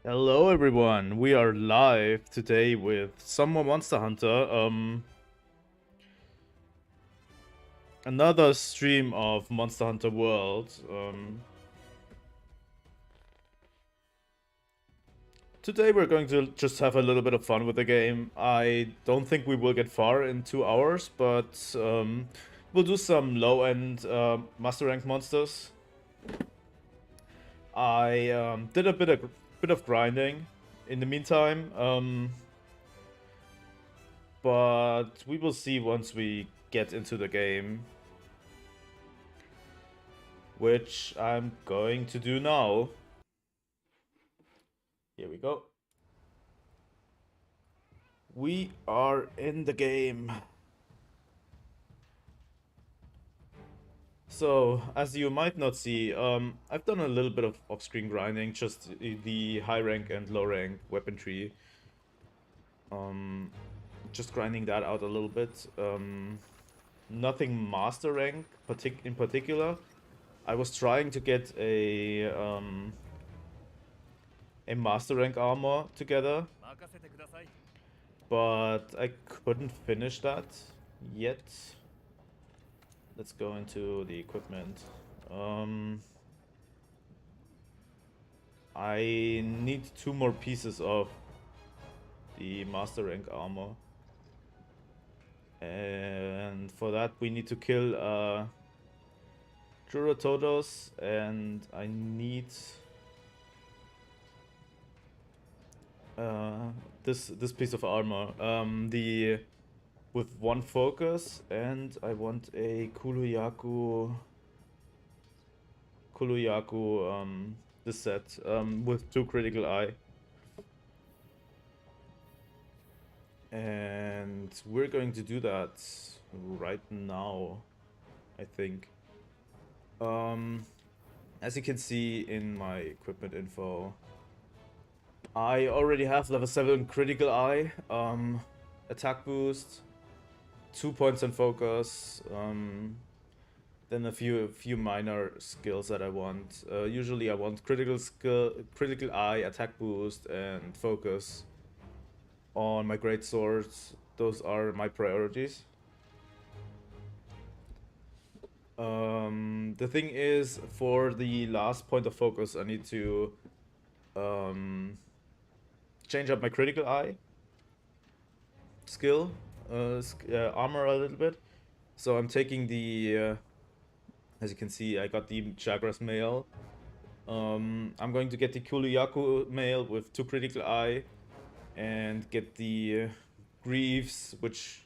Hello everyone, we are live today with some more Monster Hunter. Another stream of Monster Hunter World. Today we're going to just have a little bit of fun with the game. I don't think we will get far in 2 hours, but we'll do some low-end Master Rank monsters. I did a bit of grinding in the meantime. But we will see once we get into the game, which I'm going to do now. Here we go. We are in the game. So, as you might not see, I've done a little bit of off-screen grinding, just the high rank and low rank weaponry. Just grinding that out a little bit. Nothing master rank in particular. I was trying to get a master rank armor together, but I couldn't finish that yet. Let's go into the equipment. I need 2 more pieces of the master rank armor, and for that we need to kill Juratodos, and I need this piece of armor. With 1 focus, and I want a Kuluyaku this set with 2 critical eye. And we're going to do that right now, I think. As you can see in my equipment info, I already have level 7 critical eye, attack boost, 2 points on focus, then a few minor skills that I want. Usually I want critical eye, attack boost, and focus on my great swords. Those are my priorities. The thing is, for the last point of focus, I need to change up my critical eye skill, armor a little bit. So I'm taking the, as you can see, I got the Jagras mail. I'm going to get the Kuluyaku mail with 2 critical eye, and get the Greaves, which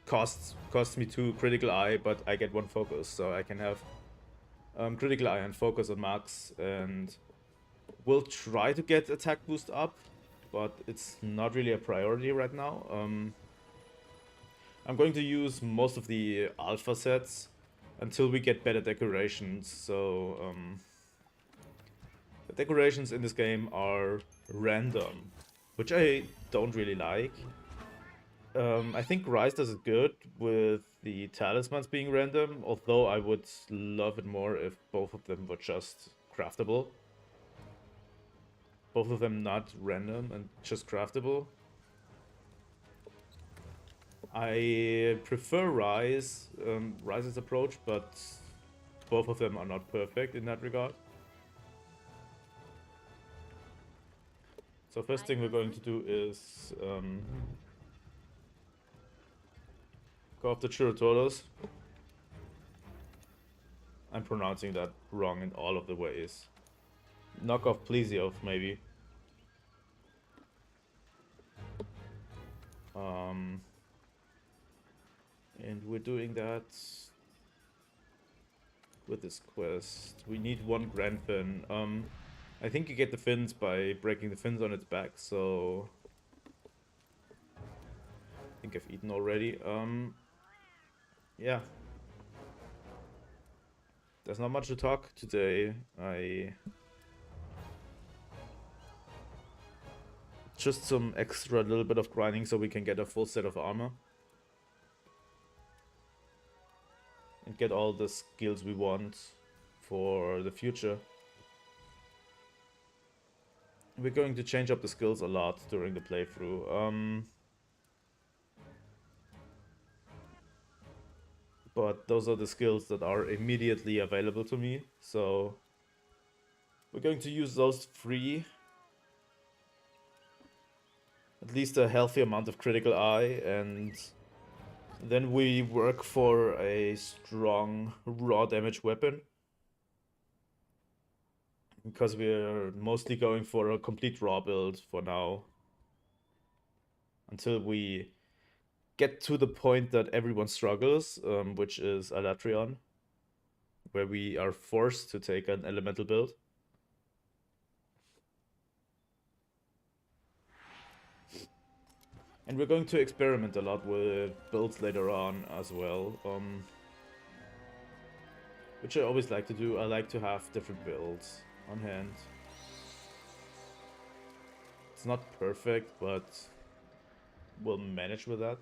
costs me 2 critical eye, but I get 1 focus, so I can have critical eye and focus on max, and we'll try to get attack boost up, but it's not really a priority right now. I'm going to use most of the alpha sets until we get better decorations. So the decorations in this game are random, which I don't really like. I think Rise does it good with the talismans being random, although I would love it more if both of them were just craftable. Both of them not random and just craftable. I prefer Rise's approach, but both of them are not perfect in that regard. So first thing we're going to do is go after Chirotodos. I'm pronouncing that wrong in all of the ways. Knock off Plesiov, maybe. And we're doing that with this quest. We need 1 Grand Fin. I think you get the fins by breaking the fins on its back, so I think I've eaten already. Yeah. There's not much to talk today. Just some extra little bit of grinding so we can get a full set of armor. And get all the skills we want for the future. we're going to change up the skills a lot during the playthrough. But those are the skills that are immediately available to me, so we're going to use those 3. At least a healthy amount of critical eye, and then we work for a strong raw damage weapon. Because we're mostly going for a complete raw build for now. Until we get to the point that everyone struggles, which is Alatrion, where we are forced to take an elemental build. And we're going to experiment a lot with builds later on as well, which I always like to do. I like to have different builds on hand. It's not perfect, but we'll manage with that.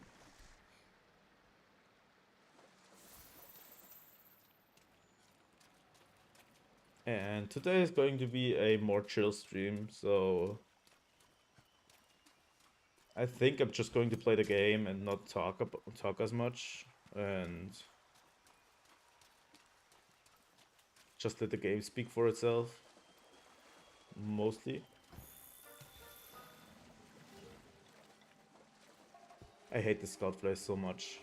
And today is going to be a more chill stream, so I think I'm just going to play the game and not talk as much, and just let the game speak for itself, mostly. I hate the scout fly so much.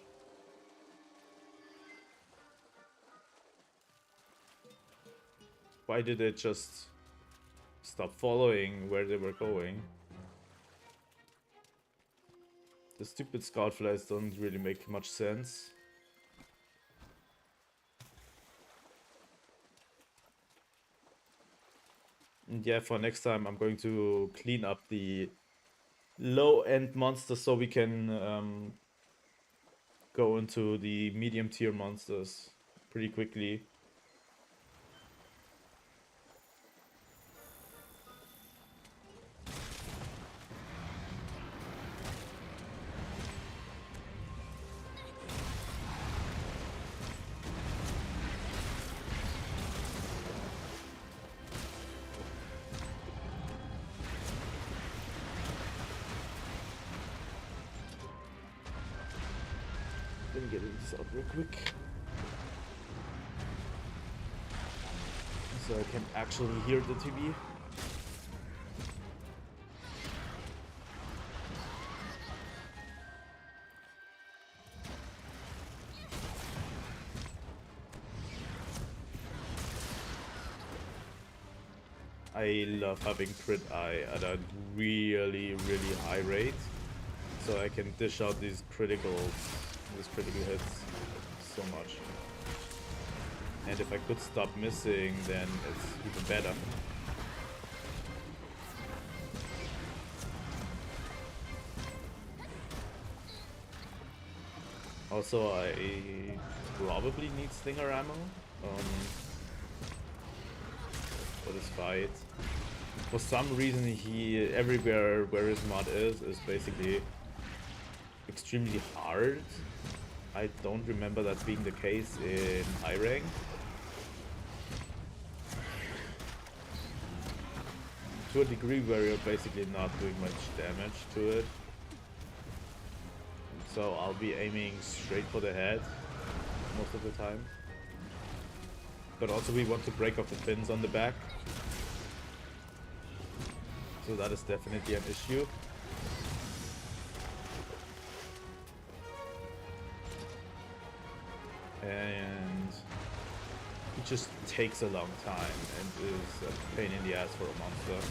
Why did it just stop following where they were going? The stupid scout flies don't really make much sense. And yeah, for next time I'm going to clean up the low-end monsters so we can go into the medium-tier monsters pretty quickly. Let me get this out real quick, so I can actually hear the TV. I love having crit eye at a really high rate, so I can dish out these critical hits so much. And if I could stop missing, then it's even better. Also, I probably need stinger ammo for this fight. For some reason, everywhere where his mod is basically extremely hard. I don't remember that being the case in high rank. To a degree where you're basically not doing much damage to it. So I'll be aiming straight for the head most of the time. But also we want to break off the fins on the back. So that is definitely an issue. And it just takes a long time and is a pain in the ass for a monster.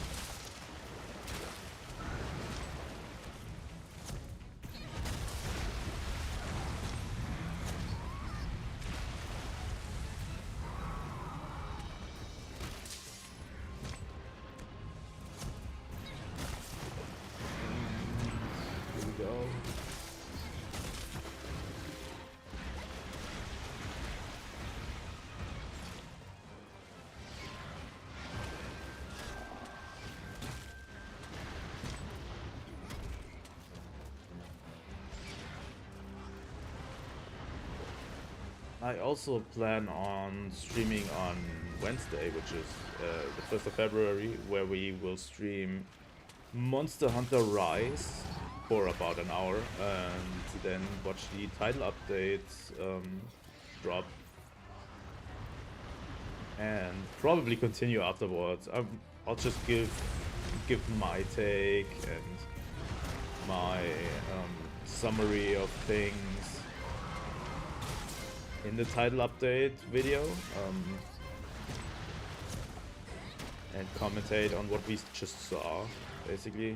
Here we go. I also plan on streaming on Wednesday, which is the 1st of February, where we will stream Monster Hunter Rise for about an hour, and then watch the title update drop, and probably continue afterwards. I'll just give my take and my summary of things in the title update video, and commentate on what we just saw, basically.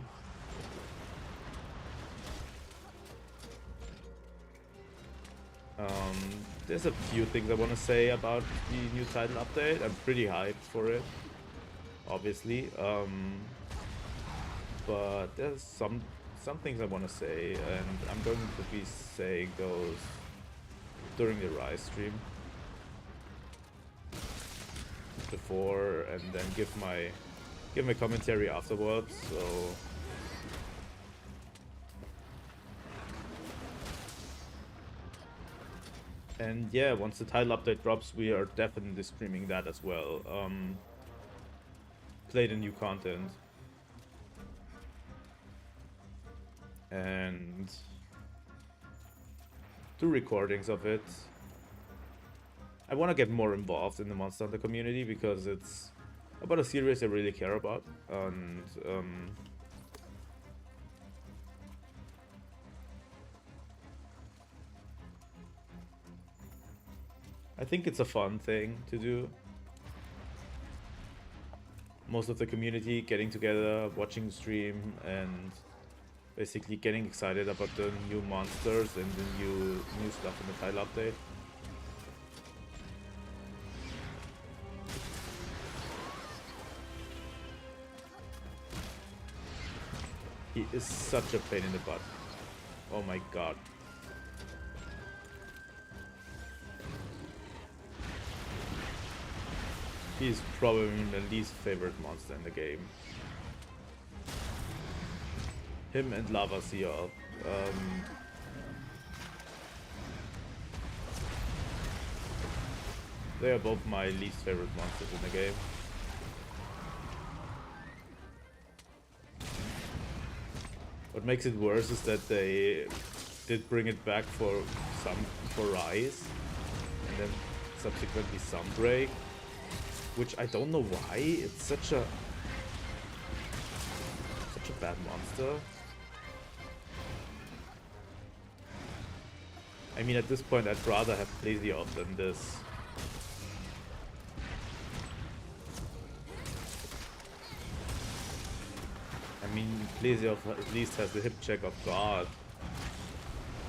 There's a few things I want to say about the new title update. I'm pretty hyped for it, obviously, but there's some things I want to say, and I'm going to be saying those during the Rise stream before, and then give my commentary afterwards. So and yeah, once the title update drops, we are definitely streaming that as well. Play the new content and do recordings of it. I want to get more involved in the Monster Hunter community because it's about a series I really care about, and I think it's a fun thing to do. Most of the community getting together, watching the stream, and basically getting excited about the new monsters and the new stuff in the title update. He is such a pain in the butt. Oh my god. He's probably my least favorite monster in the game. Him and Lava Seal. They are both my least favorite monsters in the game. What makes it worse is that they did bring it back for Rise, and then subsequently Sunbreak, which I don't know why. It's such a bad monster. I mean, at this point, I'd rather have Plesioth than this. I mean, Plesioth at least has the hip check of God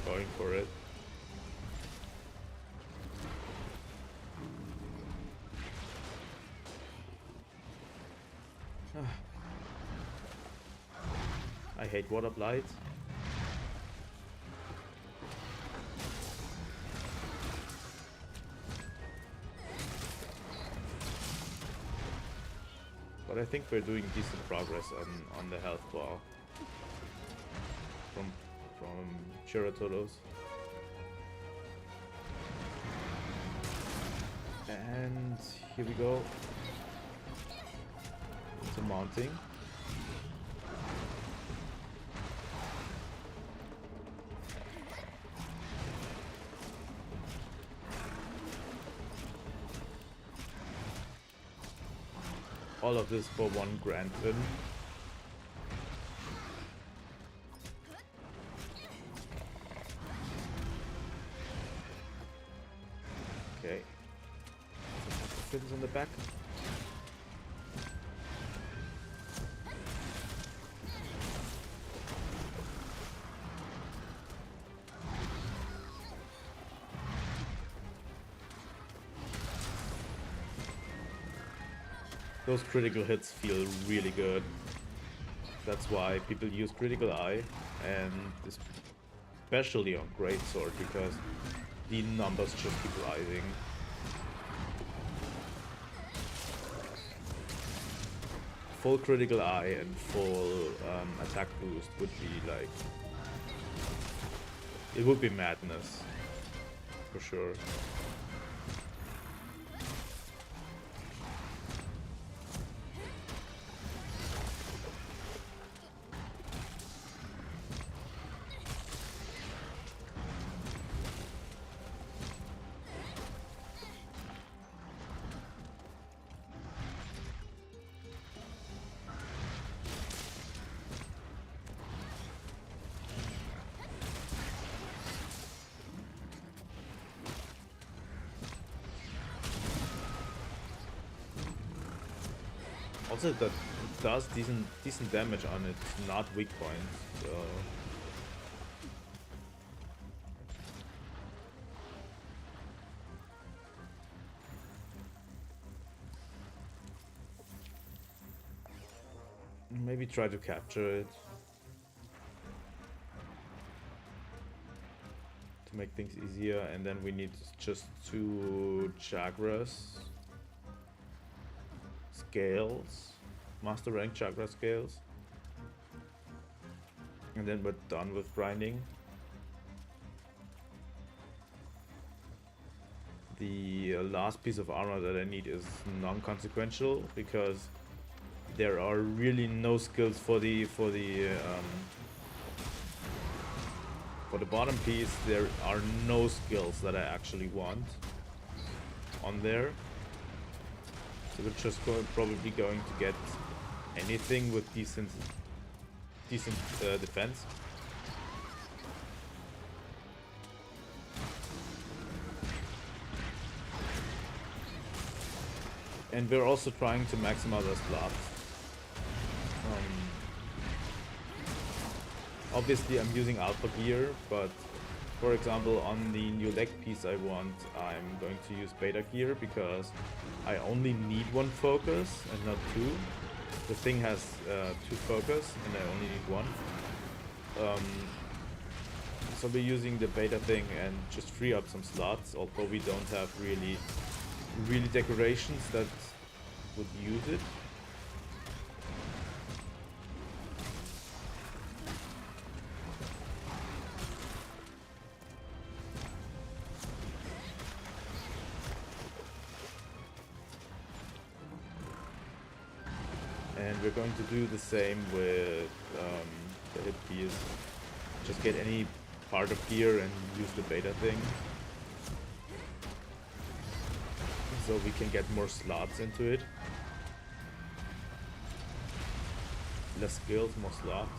going for it. I hate Water Blight. But I think we're doing decent progress on the health bar from Chiratodos. And here we go. To mounting. All of this for one grand win. Okay. Fins on the back. Those critical hits feel really good. That's why people use Critical Eye, and especially on Greatsword, because the numbers just keep rising. Full Critical Eye and full attack boost would be like... It would be madness, for sure. Also, that does decent damage on its not weak points. So maybe try to capture it to make things easier, and then we need just 2 chakras scales, master rank chakra scales, and then we're done with grinding. The last piece of armor that I need is non-consequential, because there are really no skills for the bottom piece. There are no skills that I actually want on there. So we're just probably going to get anything with decent defense. And we're also trying to maximize our slots. Obviously I'm using alpha gear, but for example on the new leg piece I want, I'm going to use beta gear because I only need 1 focus and not 2. The thing has 2 focus and I only need 1. So we're using the beta thing and just free up some slots, although we don't have really decorations that would use it. And we're going to do the same with the hip piece. Just get any part of gear and use the beta thing. So we can get more slots into it. Less skills, more slots.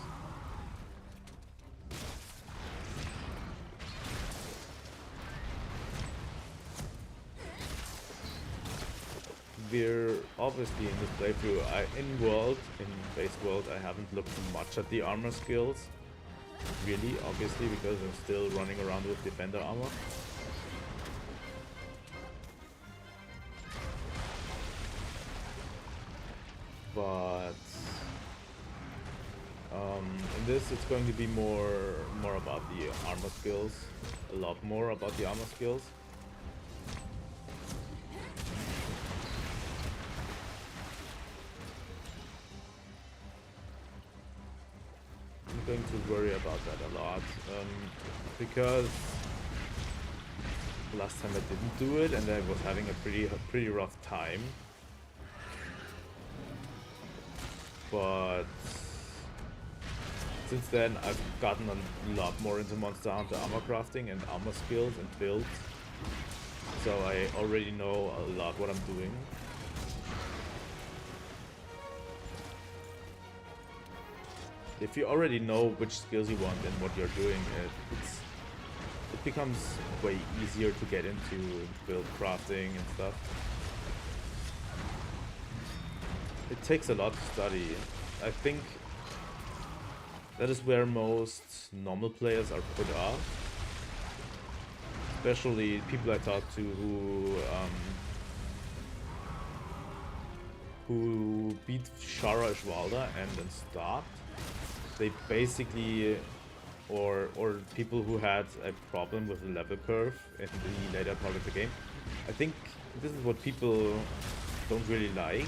We're obviously in this playthrough, in base world, I haven't looked much at the armor skills. Really, obviously, because I'm still running around with defender armor. But in this, it's going to be more about the armor skills, a lot more about the armor skills. I'm going to worry about that a lot, because last time I didn't do it and I was having a pretty rough time. But since then I've gotten a lot more into Monster Hunter armor crafting and armor skills and builds, so I already know a lot what I'm doing. If you already know which skills you want and what you're doing, it becomes way easier to get into build crafting and stuff. It takes a lot to study. I think that is where most normal players are put off. Especially people I talk to who beat Shara Ishvalda and then stopped. They basically, or people who had a problem with the level curve in the later part of the game. I think this is what people don't really like.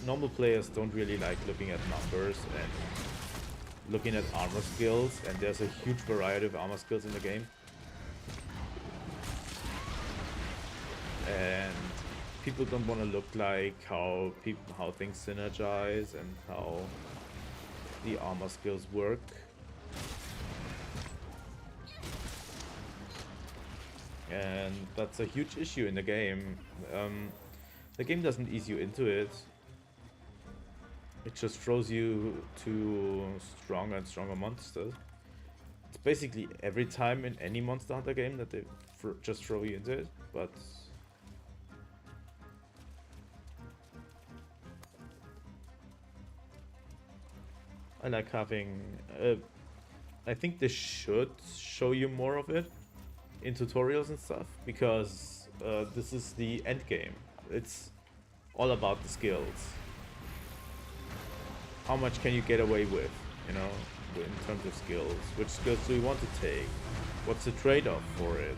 Normal players don't really like looking at numbers and looking at armor skills, and there's a huge variety of armor skills in the game. And people don't want to look like how things synergize and how the armor skills work. And that's a huge issue in the game. The game doesn't ease you into it. It just throws you to stronger and stronger monsters. It's basically every time in any Monster Hunter game that they just throw you into it, but I like having... I think they should show you more of it in tutorials and stuff, because this is the end game. It's all about the skills. How much can you get away with, you know, in terms of skills? Which skills do you want to take? What's the trade-off for it?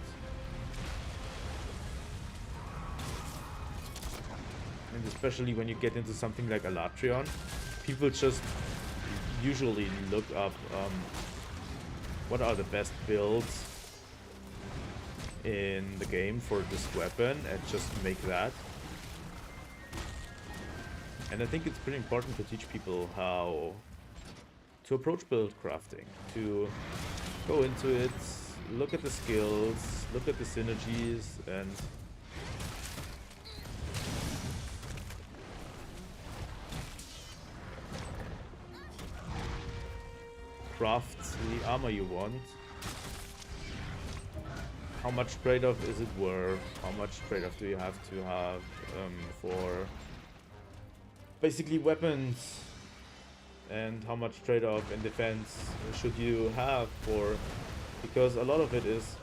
And especially when you get into something like Alatreon, people just usually look up what are the best builds in the game for this weapon and just make that. And I think it's pretty important to teach people how to approach build crafting, to go into it, look at the skills, look at the synergies, and craft the armor you want. How much trade-off is it worth? How much trade-off do you have to have for basically weapons? And how much trade-off in defense should you have for... Because a lot of it is,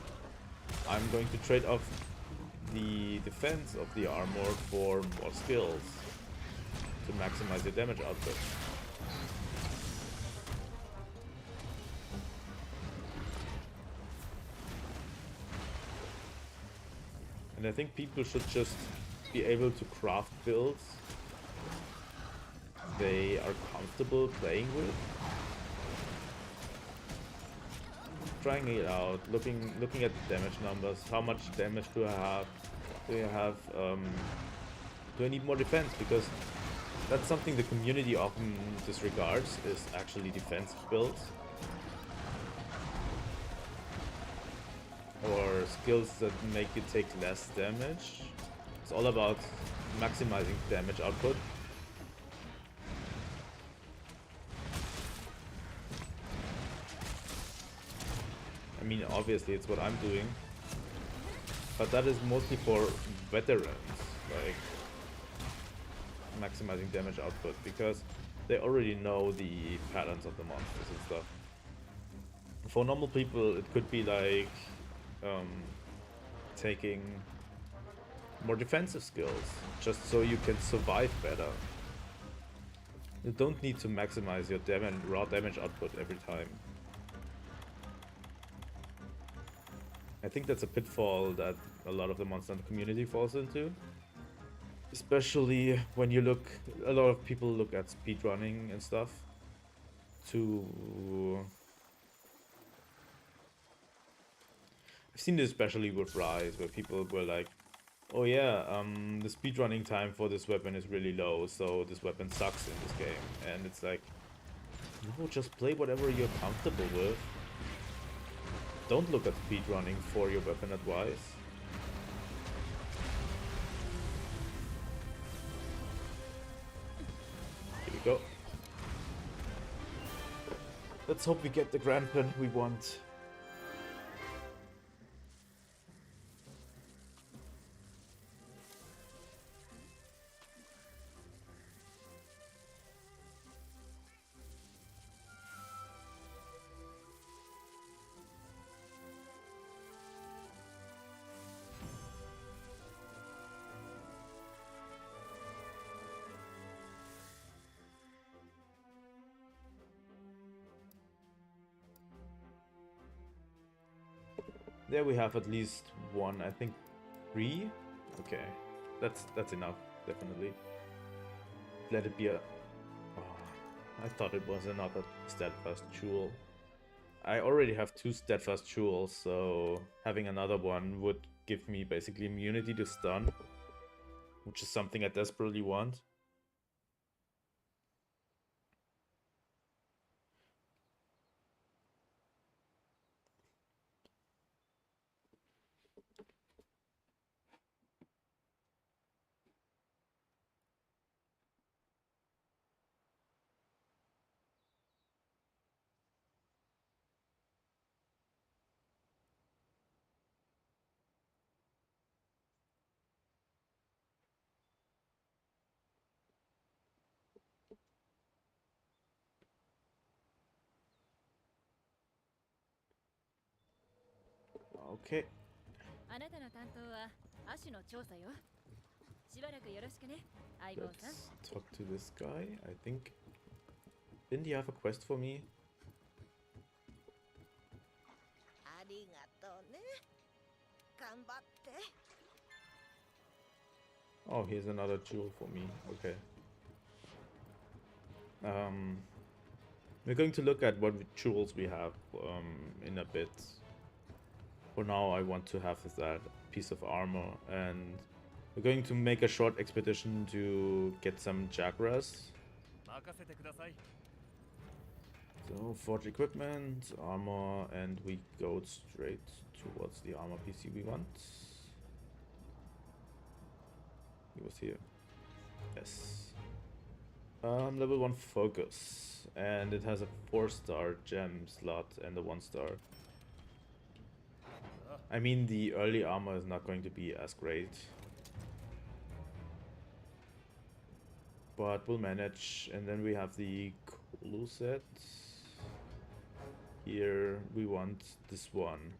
I'm going to trade off the defense of the armor for more skills to maximize your damage output. And I think people should just be able to craft builds they are comfortable playing with. Trying it out, looking at the damage numbers. How much damage do I have? Do I need more defense? Because that's something the community often disregards, is actually defensive builds. Or skills that make you take less damage. It's all about maximizing damage output. I mean, obviously it's what I'm doing, but that is mostly for veterans, like maximizing damage output, because they already know the patterns of the monsters and stuff. For normal people, it could be like taking more defensive skills, just so you can survive better. You don't need to maximize your raw damage output every time. I think that's a pitfall that a lot of the Monster Hunter community falls into. Especially when you look, a lot of people look at speedrunning and stuff to... I've seen this especially with Rise, where people were like, oh yeah, the speedrunning time for this weapon is really low, so this weapon sucks in this game. And it's like, no, just play whatever you're comfortable with. Don't look at speedrunning for your weapon advice. Here we go. Let's hope we get the grand pen we want. There we have at least one, I think 3? Okay, that's enough, definitely. Let it be a... Oh, I thought it was another steadfast jewel. I already have 2 steadfast jewels, so having another one would give me basically immunity to stun, which is something I desperately want. Okay. あなたの担当は亜種の調査よ。しばらくよろしくね、相棒さん。 Let's talk to this guy, I think. Didn't he have a quest for me? ありがとうね。頑張って。 Oh, here's another jewel for me. Okay. We're going to look at what jewels we have in a bit. For now, I want to have that piece of armor, and we're going to make a short expedition to get some Jagras. So, forge equipment, armor, and we go straight towards the armor PC we want. He was here. Yes. Level 1 focus, and it has a 4-star gem slot and a 1-star. I mean, the early armor is not going to be as great, but we'll manage. And then we have the Kolu set. Here we want this one.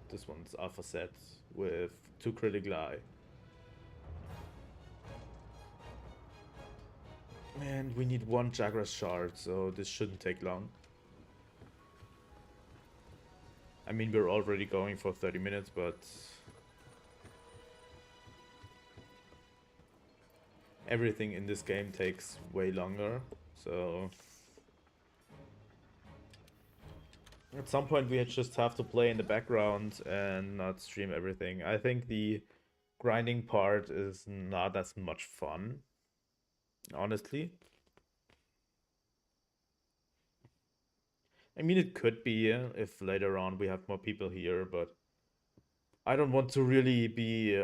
This one's alpha set with 2 critical eye. And we need 1 Jagras shard, so this shouldn't take long. I mean, we're already going for 30 minutes, but everything in this game takes way longer, so at some point we just have to play in the background and not stream everything. I think the grinding part is not as much fun, honestly. I mean, it could be if later on we have more people here, but I don't want to really be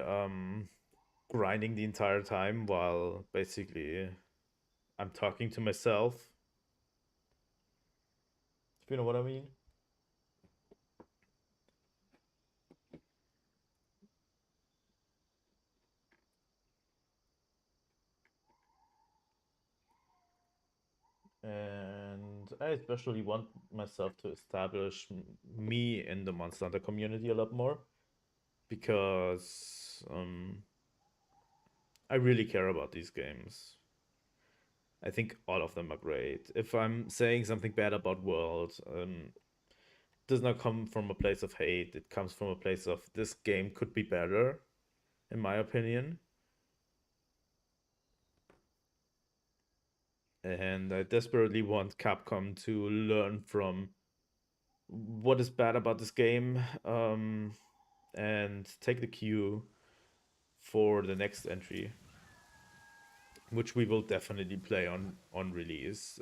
grinding the entire time while basically I'm talking to myself. If you know what I mean. And I especially want myself to establish me in the Monster Hunter community a lot more, because I really care about these games. I think all of them are great. If I'm saying something bad about World, it does not come from a place of hate. It comes from a place of this game could be better, in my opinion. And I desperately want Capcom to learn from what is bad about this game, and take the cue for the next entry, which we will definitely play on release.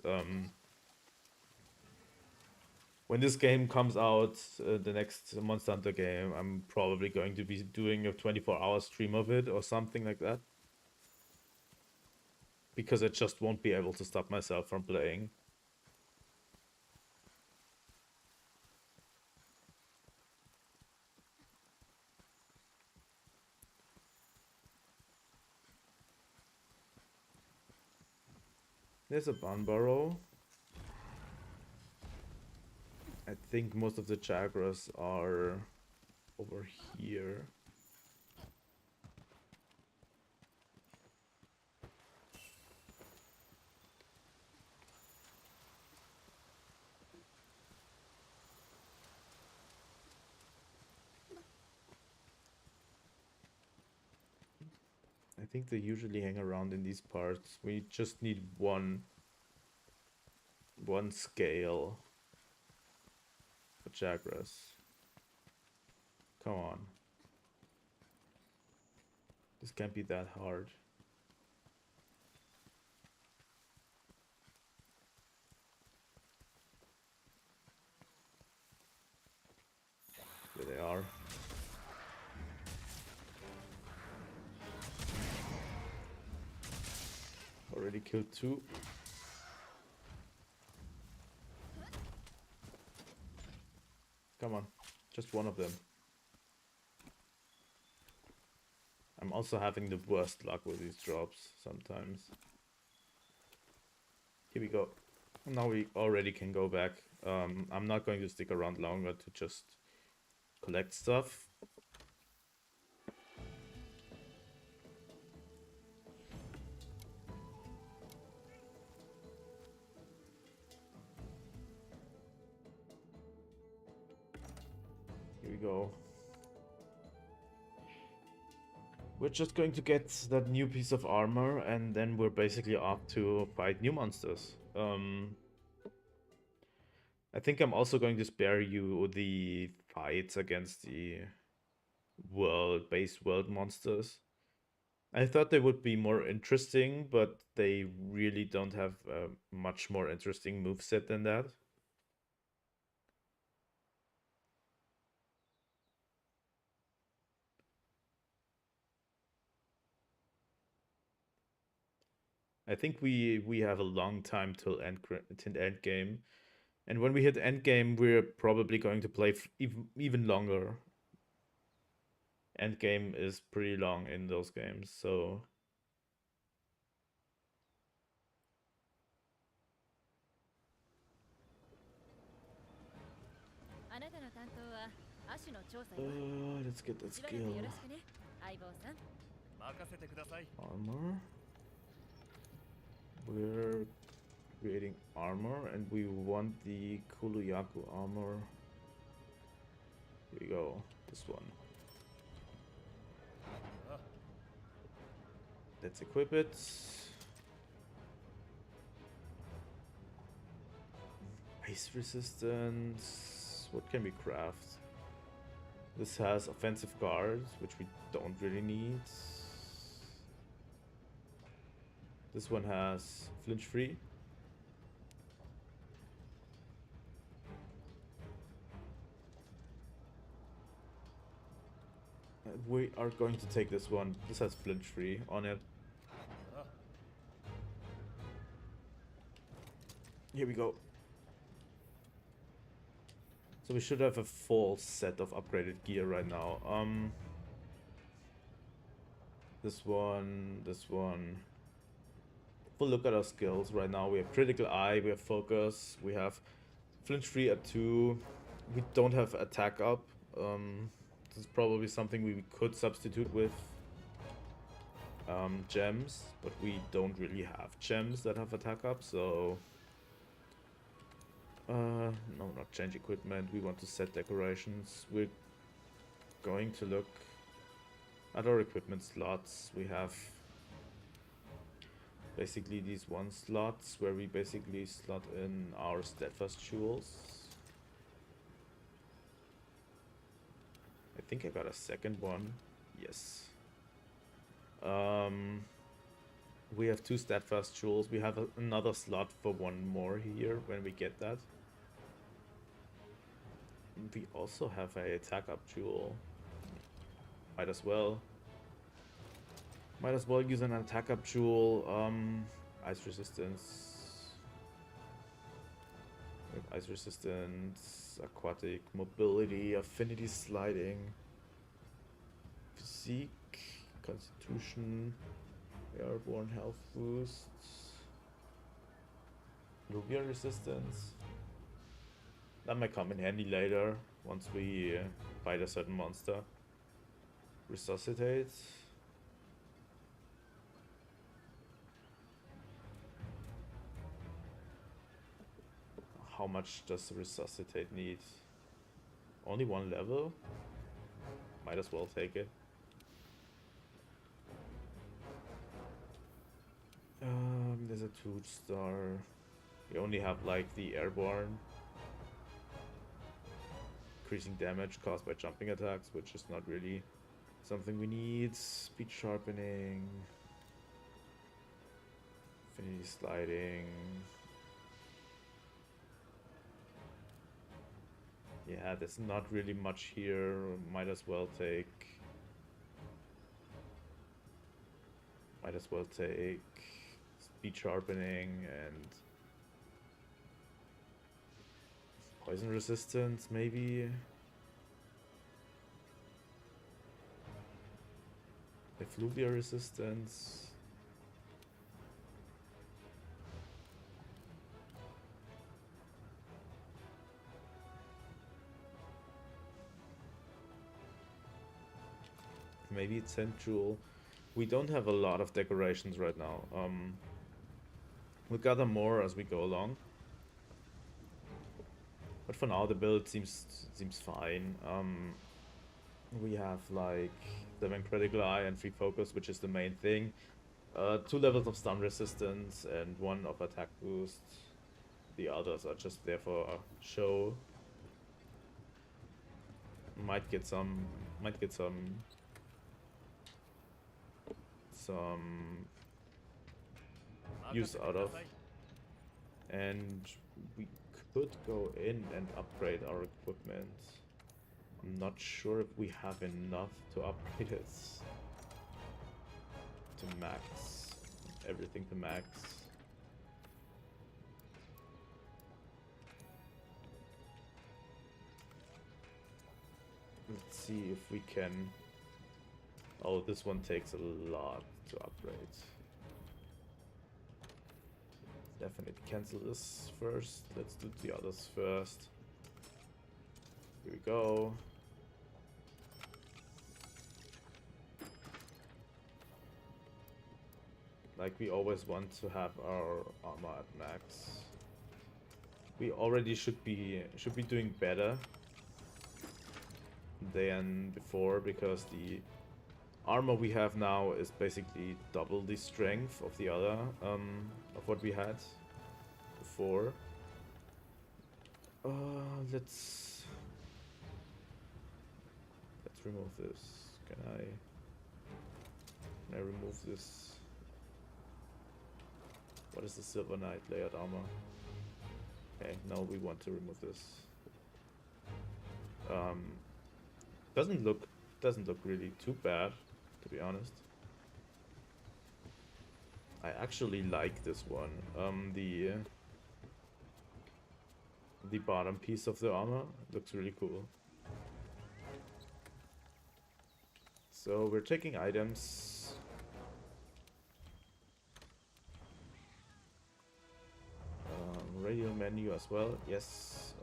When this game comes out, the next Monster Hunter game, I'm probably going to be doing a 24-hour stream of it or something like that, because I just won't be able to stop myself from playing. There's a barn burrow. I think most of the Jagras are over here. I think they usually hang around in these parts. We just need one scale for Jagras. Come on. This can't be that hard. There they are. Already killed 2. Come on, just one of them. I'm also having the worst luck with these drops sometimes. Here we go. Now we already can go back. I'm not going to stick around longer to just collect stuff. Here we go. We're just going to get that new piece of armor, and then we're basically off to fight new monsters. I think I'm also going to spare you the fights against the base world monsters. I thought they would be more interesting, but they really don't have a much more interesting moveset than that. I think we have a long time till end game, and when we hit end game, we're probably going to play even longer. End game is pretty long in those games, so. Let's get that skill. Armor. We're creating armor, and we want the Kuluyaku armor. Here we go. This one. Let's equip it. Ice resistance. What can we craft? This has offensive guards, which we don't really need. This one has flinch free. We are going to take this one. This has flinch free on it. Here we go. So we should have a full set of upgraded gear right now. This one. Full look at our skills right now. We have critical eye, we have focus, we have flinch free at 2. We don't have attack up. This is probably something we could substitute with gems, but we don't really have gems that have attack up, so no, not change equipment. We want to set decorations. We're going to look at our equipment slots. We have basically these 1 slots where we basically slot in our steadfast jewels. I think I got a second one. Yes. We have 2 steadfast jewels. We have another slot for 1 more here when we get that. We also have a attack up jewel. Might as well use an attack up jewel. Ice resistance. Ice resistance, aquatic mobility, affinity sliding, physique, constitution, airborne health boosts, Luvia resistance. That might come in handy later once we fight a certain monster. Resuscitate. How much does resuscitate need? Only 1 level? Might as well take it. There's a 2-star. We only have like the airborne. Increasing damage caused by jumping attacks, which is not really something we need. Speed sharpening. Affinity sliding. Yeah, there's not really much here. Might as well take speed sharpening and poison resistance, maybe. Effluvia resistance. maybe central. We don't have a lot of decorations right now. We'll gather more as we go along. But for now, the build seems fine. We have like 7 critical eye and 3 focus, which is the main thing. 2 levels of stun resistance and 1 of attack boost. The others are just there for show. Might get some use out of. And we could go in and upgrade our equipment. I'm not sure if we have enough to upgrade it to max. Everything to max. Let's see if we can... Oh, this one takes a lot to upgrade. Definitely cancel this first. Let's do the others first. Here we go. Like, we always want to have our armor at max. We already should be doing better than before, because the armor we have now is basically double the strength of the other of what we had before. Let's remove this. Can I remove this? What is the Silver Knight layered armor? Okay, no, we want to remove this. Doesn't look really too bad, to be honest. I actually like this one. The bottom piece of the armor looks really cool. So we're taking items. Radio menu as well. Yes.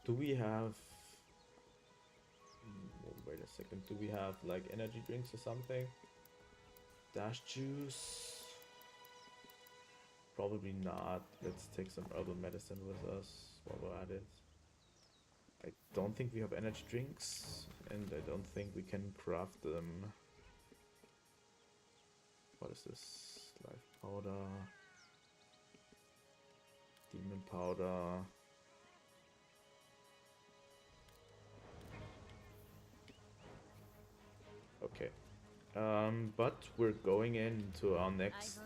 Do we have... Wait a second. Do we have like energy drinks or something? Dash juice? Probably not. Let's take some herbal medicine with us while we're at it. I don't think we have energy drinks, and I don't think we can craft them. What is this? Life powder. Demon powder. Okay. But we're going into our next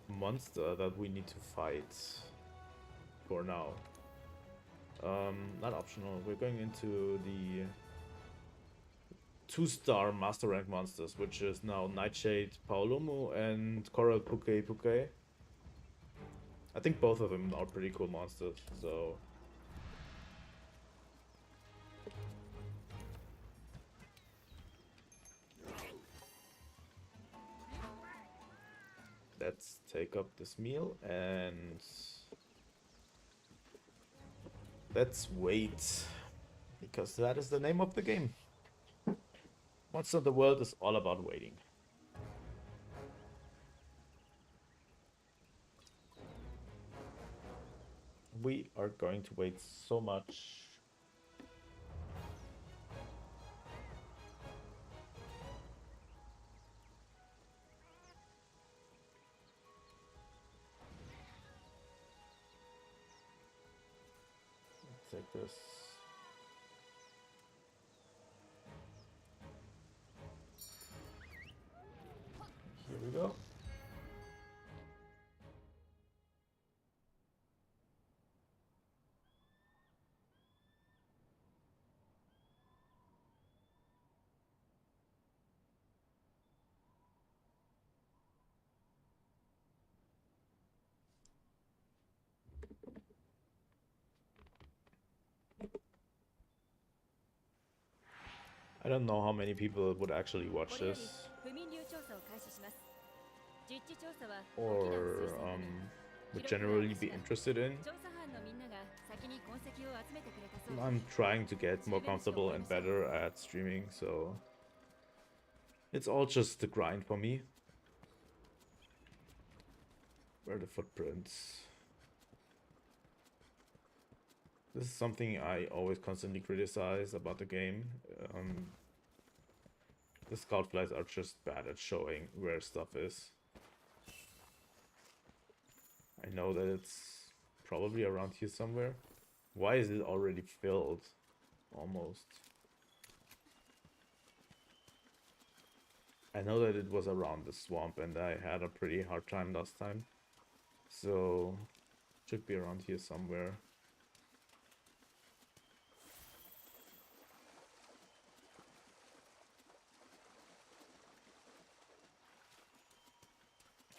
monster that we need to fight for now. Not optional. We're going into the 2-star master rank monsters, which is now Nightshade Paolumu and Coral Pukei-Pukei. I think both of them are pretty cool monsters, so... Let's take up this meal and... let's wait. Because that is the name of the game. Monster of the World is all about waiting. We are going to wait so much. Let's take this. Here we go. I don't know how many people would actually watch this. Or would generally be interested in. に痕跡を集めてくれたそう。 I'm trying to get more comfortable and better at streaming, so it's all just the grind for me. Where are the footprints? This is something I always constantly criticize about the game. The scout flies are just bad at showing where stuff is. I know that it's probably around here somewhere. Why is it already filled? Almost. I know that it was around the swamp and I had a pretty hard time last time. So, should be around here somewhere.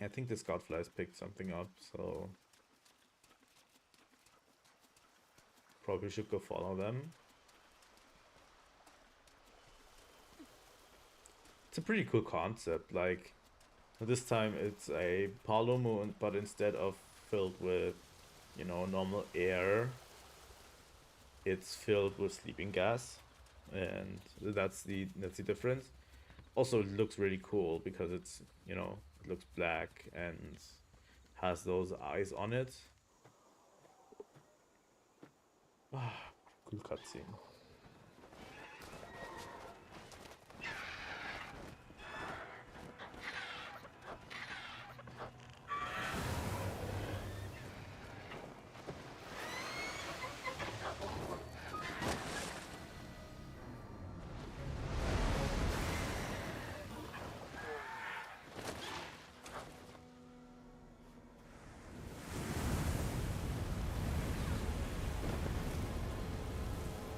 I think the scout flies picked something up, so probably should go follow them. It's a pretty cool concept. Like, this time it's a Palo moon, but instead of filled with, you know, normal air, it's filled with sleeping gas, and that's the difference. Also, it looks really cool because it's, you know, it looks black and has those eyes on it. Ah, cool cutscene.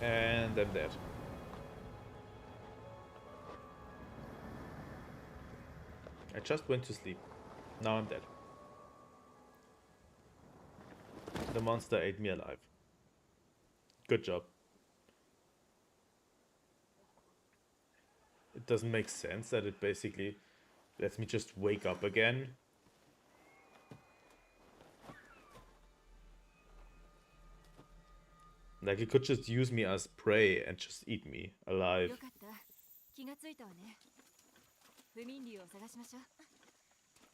And I'm dead. I just went to sleep. Now I'm dead. The monster ate me alive. Good job. It doesn't make sense that it basically lets me just wake up again. Like, it could just use me as prey and just eat me alive. よかった。気がついたわね。不眠竜を探しましょう。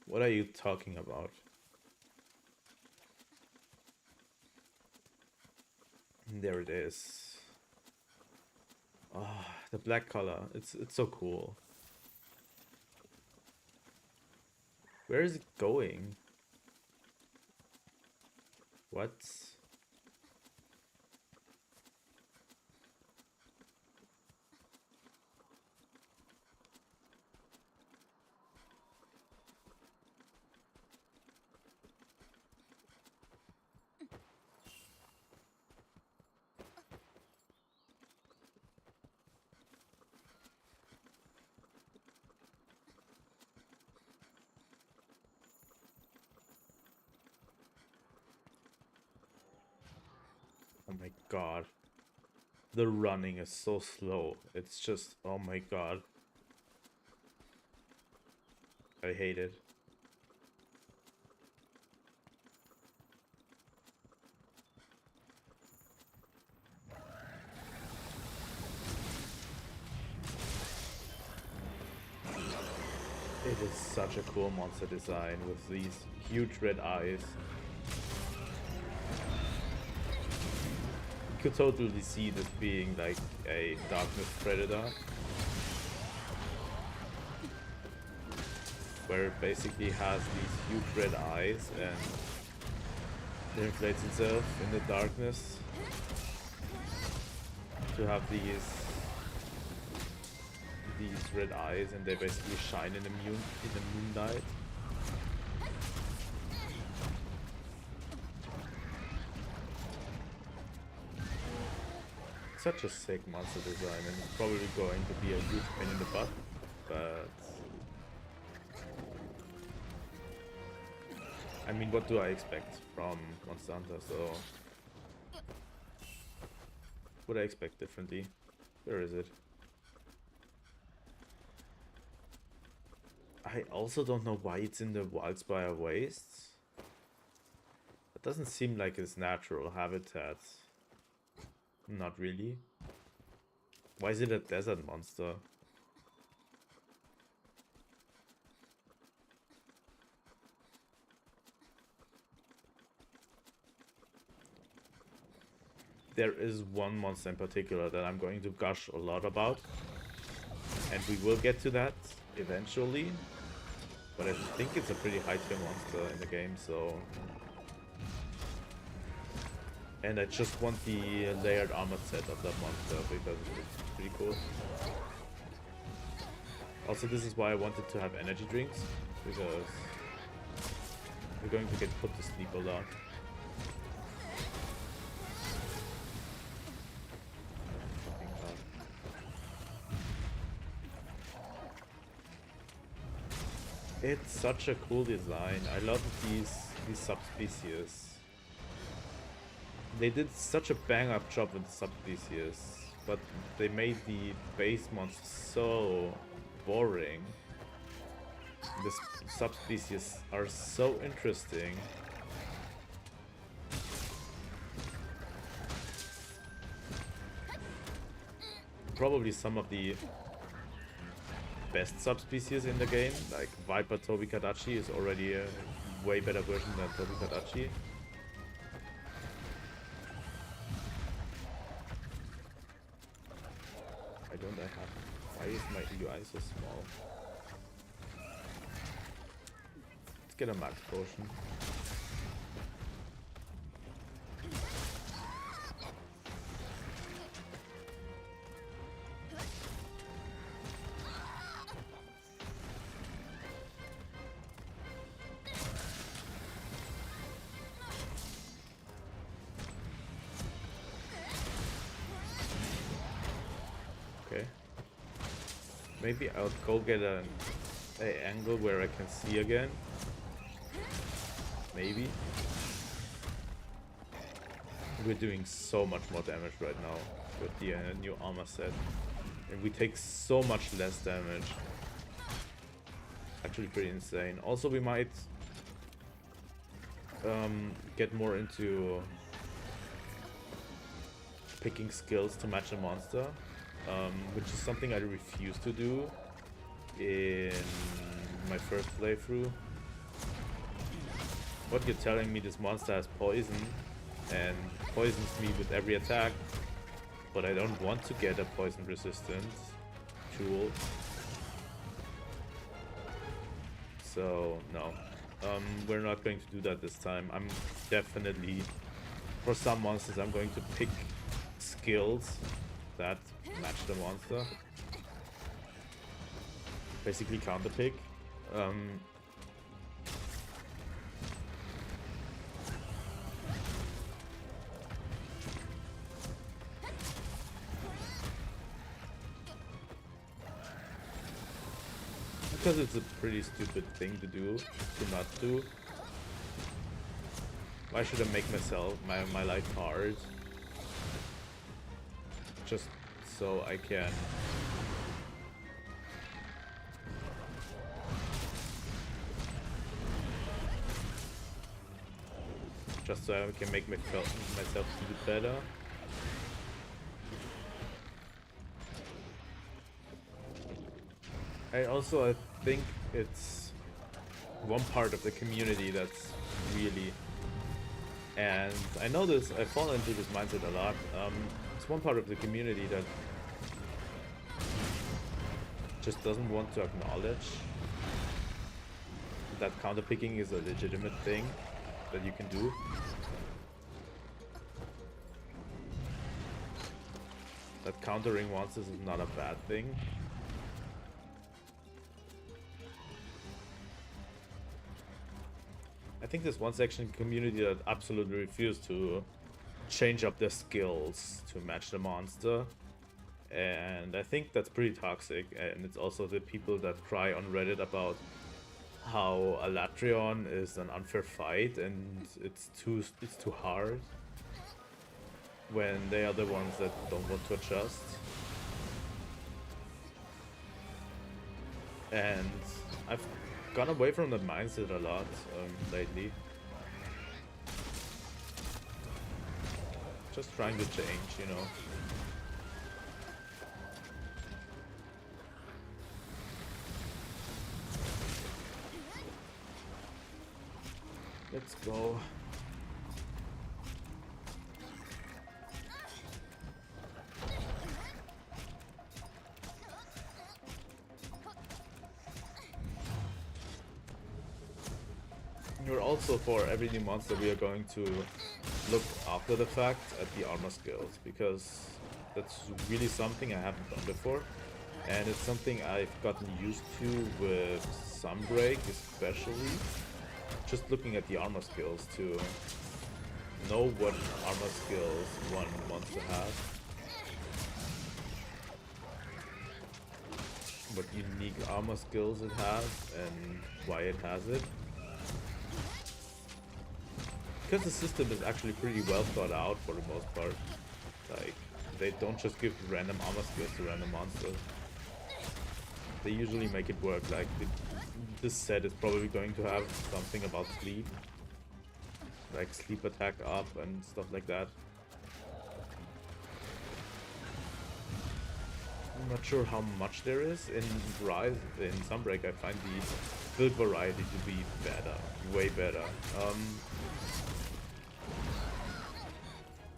What are you talking about? There it is. Ah, the black color. It's so cool. Where is it going? What? Oh my god. The running is so slow. It's just, oh my god. I hate it. It is such a cool monster design with these huge red eyes. You could totally see this being like a darkness predator, where it basically has these huge red eyes and it inflates itself in the darkness to have these red eyes, and they basically shine in the moonlight. Such a sick monster design, and it's probably going to be a huge pain in the butt, but I mean, what do I expect from Monster Hunter? So would I expect differently? Where is it? I also don't know why it's in the Wildspire Wastes. It doesn't seem like its natural habitat. Not really. Why is it a desert monster? There is one monster in particular that I'm going to gush a lot about. And we will get to that eventually. But I think it's a pretty high tier monster in the game, so... And I just want the layered armor set of that monster because it's pretty cool. Also, this is why I wanted to have energy drinks, because we're going to get put to sleep a lot. It's such a cool design. I love these subspecies. They did such a bang-up job with the subspecies, but they made the base monster so boring. The subspecies are so interesting. Probably some of the best subspecies in the game, like Viper Tobi-Kadachi is already a way better version than Tobi-Kadachi. Why is my UI so small? Let's get a max potion. Maybe I'll go get an angle where I can see again. Maybe. We're doing so much more damage right now with the new armor set. And we take so much less damage. Actually pretty insane. Also we might get more into picking skills to match a monster. Which is something I refuse to do in my first playthrough. What you're telling me, this monster has poison and poisons me with every attack, but I don't want to get a poison resistance tool. So no, we're not going to do that this time. I'm definitely, for some monsters, I'm going to pick skills that match the monster. Basically counter pick. Because it's a pretty stupid thing to do, to not do. Why should I make myself my life hard? Just so I can make myself feel better. I think it's one part of the community that's really, and I know this, I fall into this mindset a lot. It's one part of the community that just doesn't want to acknowledge that counterpicking is a legitimate thing that you can do. That countering monsters is not a bad thing. I think there's one section of the community that absolutely refused to change up their skills to match the monster. And I think that's pretty toxic, and it's also the people that cry on Reddit about how Alatreon is an unfair fight and it's too hard, when they are the ones that don't want to adjust. And I've gone away from that mindset a lot lately. Just trying to change, you know. Let's go. We're also, for every new monster, we are going to look after the fact at the armor skills, because that's really something I haven't done before, and it's something I've gotten used to with Sunbreak especially. Just looking at the armor skills to know what armor skills one monster has, what unique armor skills it has, and why it has it. Because the system is actually pretty well thought out for the most part. Like, they don't just give random armor skills to random monsters. They usually make it work. Like, this set is probably going to have something about sleep. Like sleep attack up and stuff like that. I'm not sure how much there is. In Rise, in Sunbreak, I find the build variety to be better. Way better.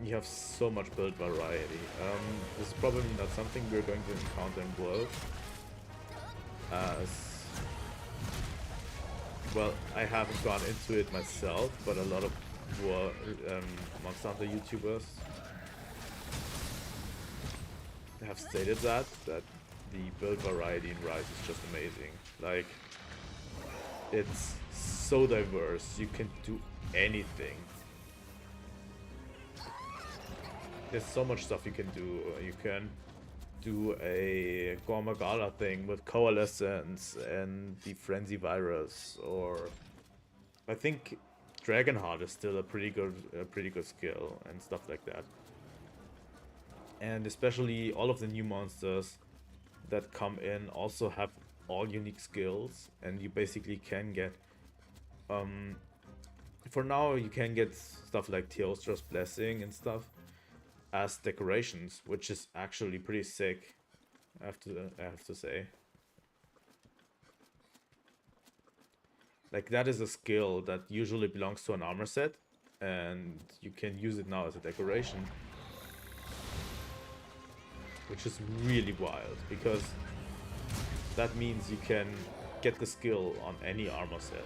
You have so much build variety. This is probably not something we're going to encounter in World. As well, I haven't gone into it myself, but a lot of Monster Hunter YouTubers have stated that the build variety in Rise is just amazing. Like, it's so diverse, you can do anything. There's so much stuff you can do. You can do a Gormagala thing with Coalescence and the Frenzy Virus, or I think Dragonheart is still a pretty good skill and stuff like that. And especially all of the new monsters that come in also have all unique skills, and you basically can get for now you can get stuff like Teostra's Blessing and stuff as decorations, which is actually pretty sick, I have to say. Like, that is a skill that usually belongs to an armor set, and you can use it now as a decoration. Which is really wild, because that means you can get the skill on any armor set.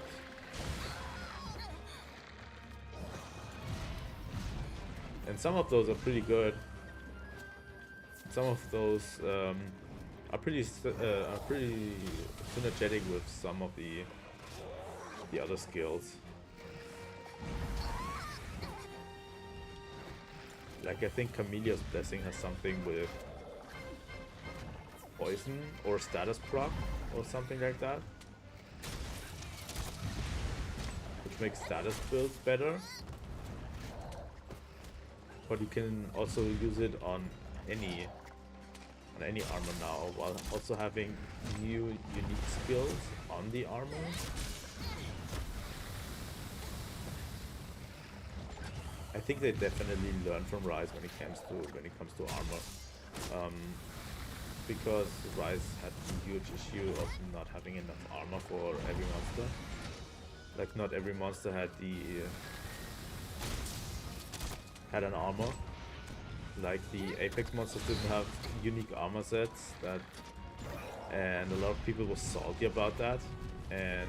And some of those are pretty good. Some of those are pretty synergetic with some of the other skills. Like, I think Camellia's Blessing has something with poison or status proc or something like that, which makes status builds better. But you can also use it on any armor now, while also having new unique skills on the armor. I think they definitely learn from Rise when it comes to armor, because Rise had a huge issue of not having enough armor for every monster. Like, not every monster had an armor. Like, the Apex monsters didn't have unique armor sets, and a lot of people were salty about that, and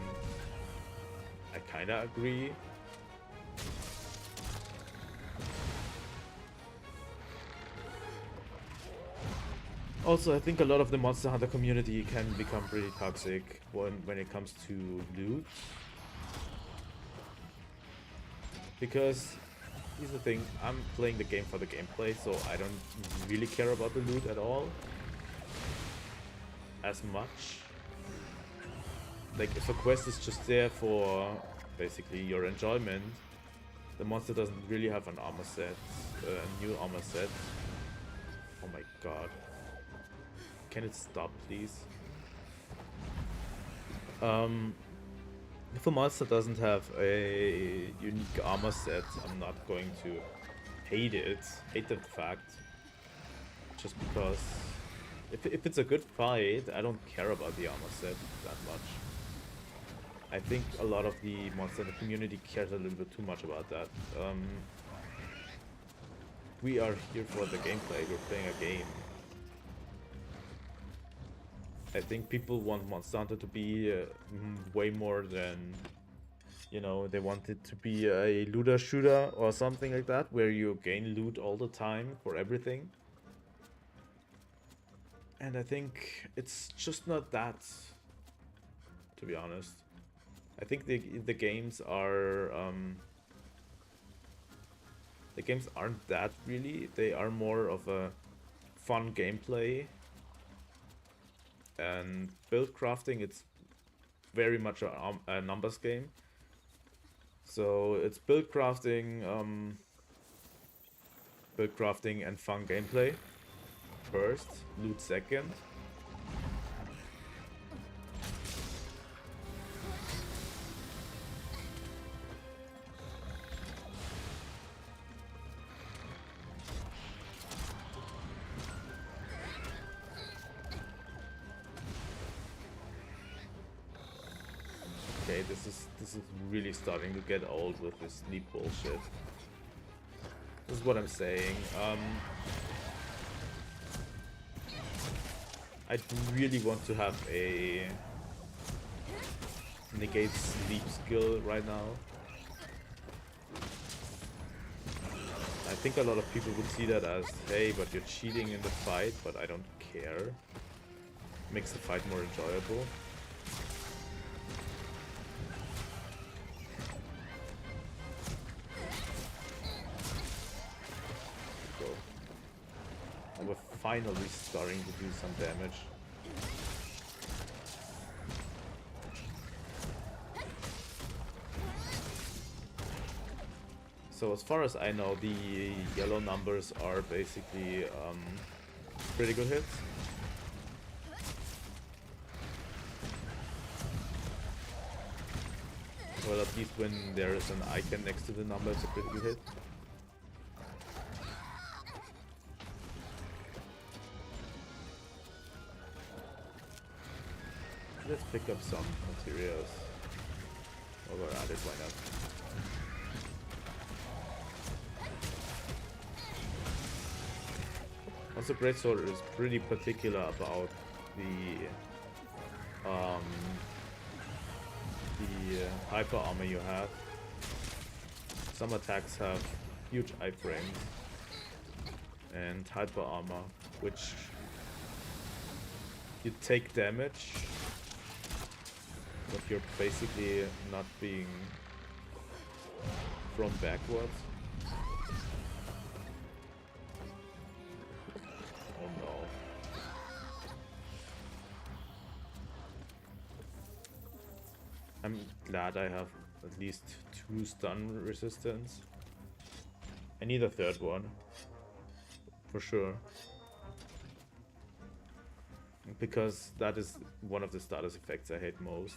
I kinda agree. Also, I think a lot of the Monster Hunter community can become pretty toxic when it comes to loot. Because here's the thing, I'm playing the game for the gameplay, so I don't really care about the loot at all. As much. Like, if a quest is just there for basically your enjoyment, the monster doesn't really have an armor set, a new armor set. Oh my god. Can it stop, please? If a monster doesn't have a unique armor set, I'm not going to hate it. Hate the fact. Just because if it's a good fight, I don't care about the armor set that much. I think a lot of the Monster Hunter community cares a little bit too much about that. We are here for the gameplay. We're playing a game. I think people want Monster Hunter to be way more than, you know, they want it to be a looter shooter or something like that, where you gain loot all the time for everything. And I think it's just not that, to be honest. I think the games are the games aren't that really. They are more of a fun gameplay. And build crafting, it's very much a numbers game. So it's build crafting and fun gameplay first, loot second. Okay, this is really starting to get old with this sleep bullshit. This is what I'm saying. I really want to have a negate sleep skill right now. I think a lot of people would see that as, hey, but you're cheating in the fight, but I don't care. Makes the fight more enjoyable. We're finally starting to do some damage. So as far as I know, the yellow numbers are basically pretty good hits. Well, at least when there is an icon next to the number, it's a pretty good hit. Let's pick up some materials. Oh, we're at it, why not? Also, Greatsword is pretty particular about the hyper armor you have. Some attacks have huge iframes and hyper armor, which you take damage, but you're basically not being thrown backwards. Oh no. I'm glad I have at least 2 stun resistance. I need a third one. For sure. Because that is one of the status effects I hate most.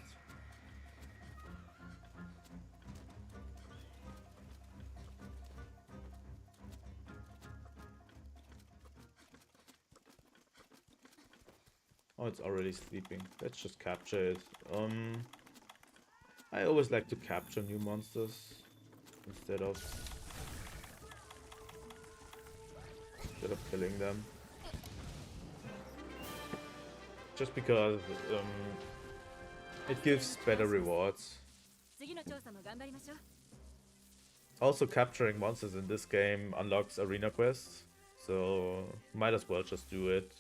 Oh, it's already sleeping. Let's just capture it. I always like to capture new monsters instead of killing them. Just because it gives better rewards. Also, capturing monsters in this game unlocks arena quests, so might as well just do it.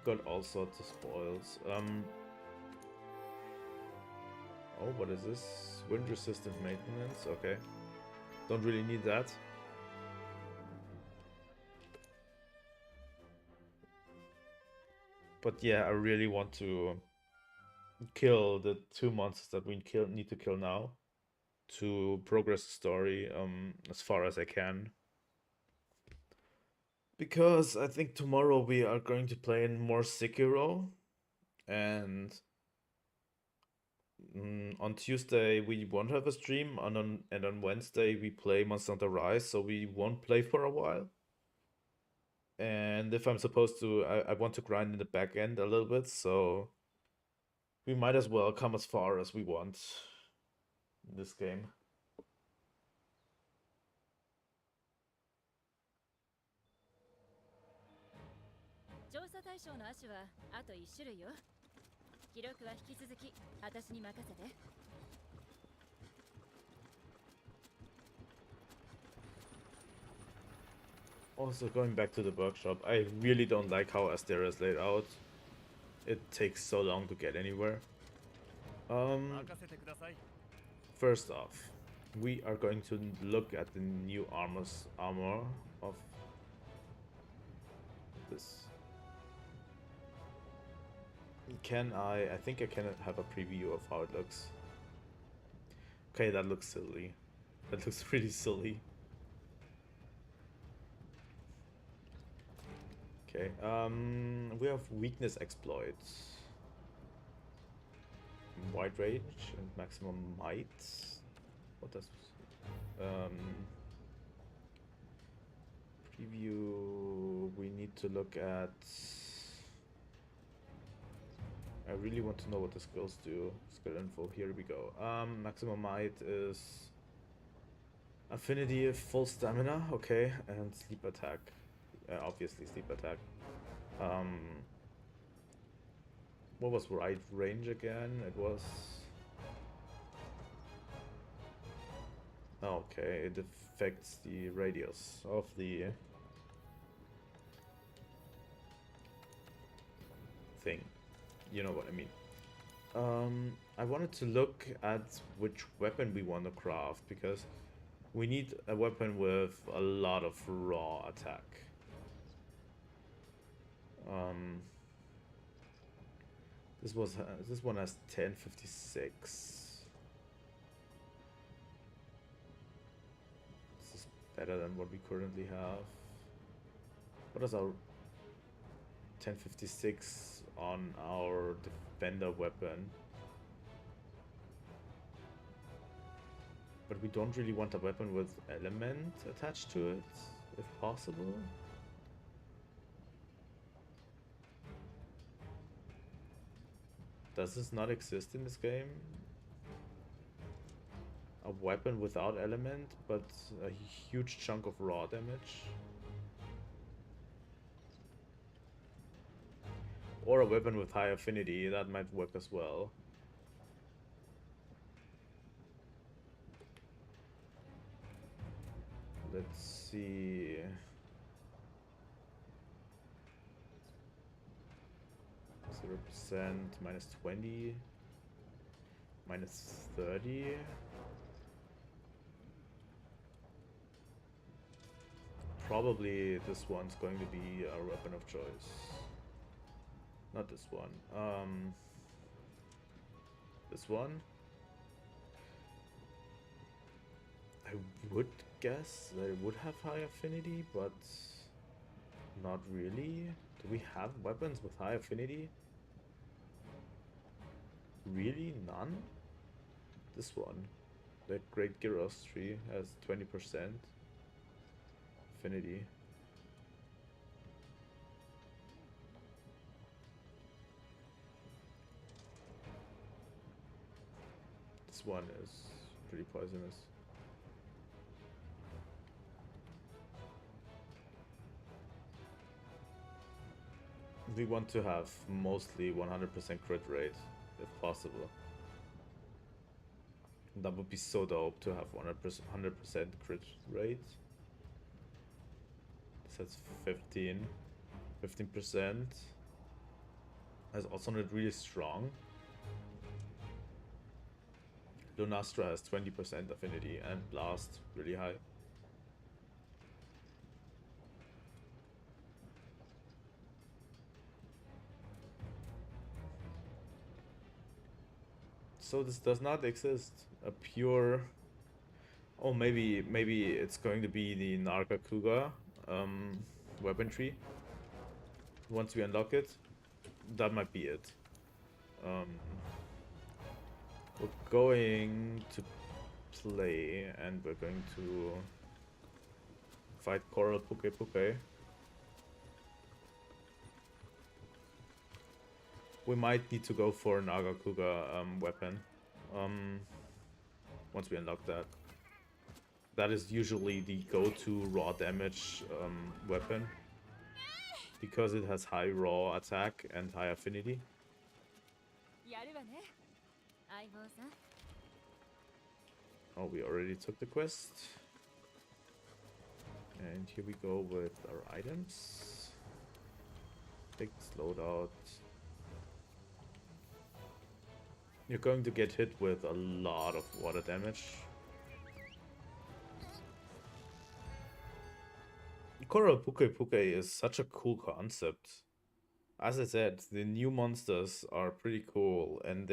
Got all sorts of spoils. Oh, what is this? Wind resistant maintenance? Okay. Don't really need that. But yeah, I really want to kill the 2 monsters that we need to kill now to progress the story as far as I can. Because I think tomorrow we are going to play in more Sekiro, and on Tuesday we won't have a stream, and on Wednesday we play Monster Hunter Rise, so we won't play for a while. And if I'm supposed to, I want to grind in the back end a little bit, so we might as well come as far as we want in this game. 調査対象の亜種はあと1種類よ。記録は引き続き私に任せて。Also, going back to the workshop, I really don't like how Astera is laid out. It takes so long to get anywhere. First off, we are going to look at the new armor of this. I think I can have a preview of how it looks. Okay, that looks silly. That looks really silly. Okay, we have weakness exploits. Wide range and maximum might. What does preview? We need to look at. I really want to know what the skills do. Skill info. Here we go. Maximum might is affinity, full stamina. Okay, and sleep attack. Obviously sleep attack. What was right range again? It was... Okay, it affects the radius of the thing. You know what I mean. I wanted to look at which weapon we want to craft, because we need a weapon with a lot of raw attack. This one has 1056. This is better than what we currently have. What is our 1056 on our defender weapon? But we don't really want a weapon with element attached to it, if possible. Does this not exist in this game? A weapon without element, but a huge chunk of raw damage? Or a weapon with high affinity, that might work as well. Let's see... 0%, minus 20, minus 30. Probably this one's going to be our weapon of choice. Not this one. This one. I would guess that it would have high affinity, but not really. Do we have weapons with high affinity? Really? None? This one. The Great Gyros tree has 20% affinity. This one is pretty poisonous. We want to have mostly 100% crit rate, if possible. That would be so dope to have 100% crit rate. This has 15%. That's also not really strong. Lunastra has 20% affinity and blast really high. So this does not exist. A pure... Oh, maybe it's going to be the Nargacuga weapon tree. Once we unlock it, that might be it. We're going to play, and we're going to fight Coral Pukei-Pukei. We might need to go for an Nargacuga weapon once we unlock that. That is usually the go-to raw damage weapon, because it has high raw attack and high affinity. やるわね。相棒さん。 Oh, we already took the quest. And here we go with our items. Take this loadout. You're going to get hit with a lot of water damage. Coral Pukei-Pukei is such a cool concept. As I said, the new monsters are pretty cool, and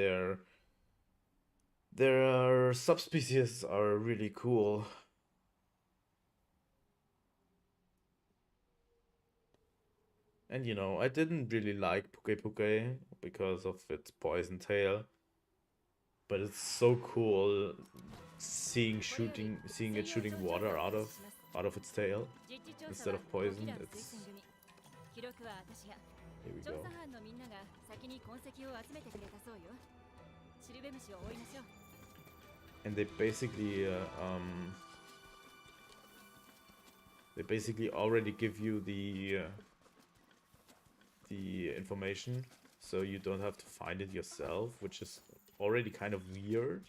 their subspecies are really cool. And you know, I didn't really like Pukei-Pukei because of its poison tail, but it's so cool seeing it shooting water out of its tail instead of poison. It's... Here we go. And they basically already give you the information, so you don't have to find it yourself, which is already kind of weird,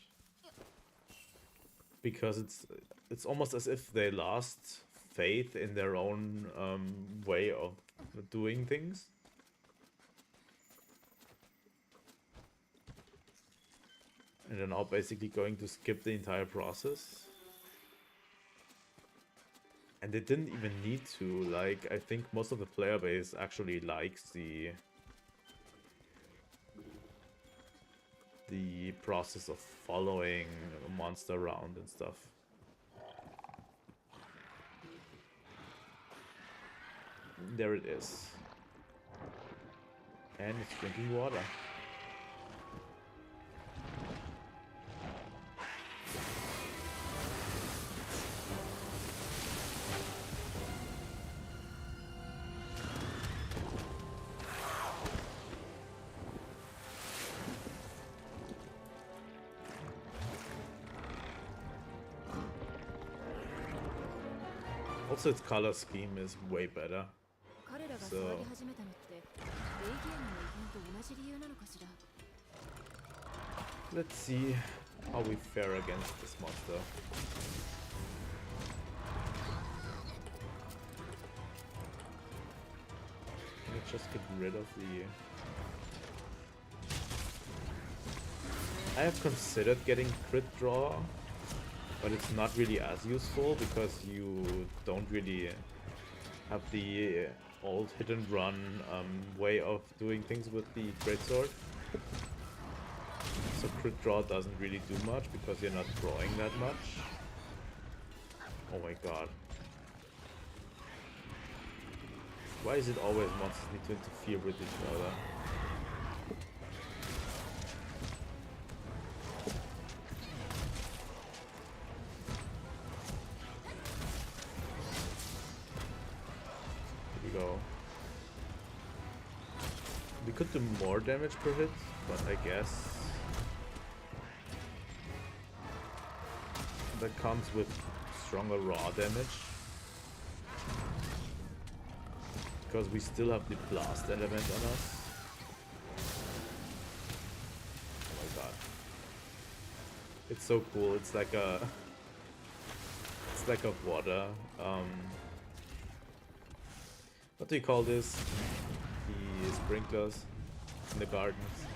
because it's almost as if they lost faith in their own way of doing things. And they're now basically going to skip the entire process. And they didn't even need to. Like, I think most of the player base actually likes the process of following a monster around and stuff. There it is. And it's drinking water. Also, its color scheme is way better. So let's see how we fare against this monster. Can I just get rid of the... I have considered getting crit draw, but it's not really as useful because you don't really have the old hit and run way of doing things with the greatsword. So crit draw doesn't really do much because you're not drawing that much. Oh my god. Why is it always monsters need to interfere with each other? We could do more damage per hit, but I guess that comes with stronger raw damage, because we still have the blast element on us. Oh my god. It's so cool. It's like a water what do you call this? The sprinklers in the gardens.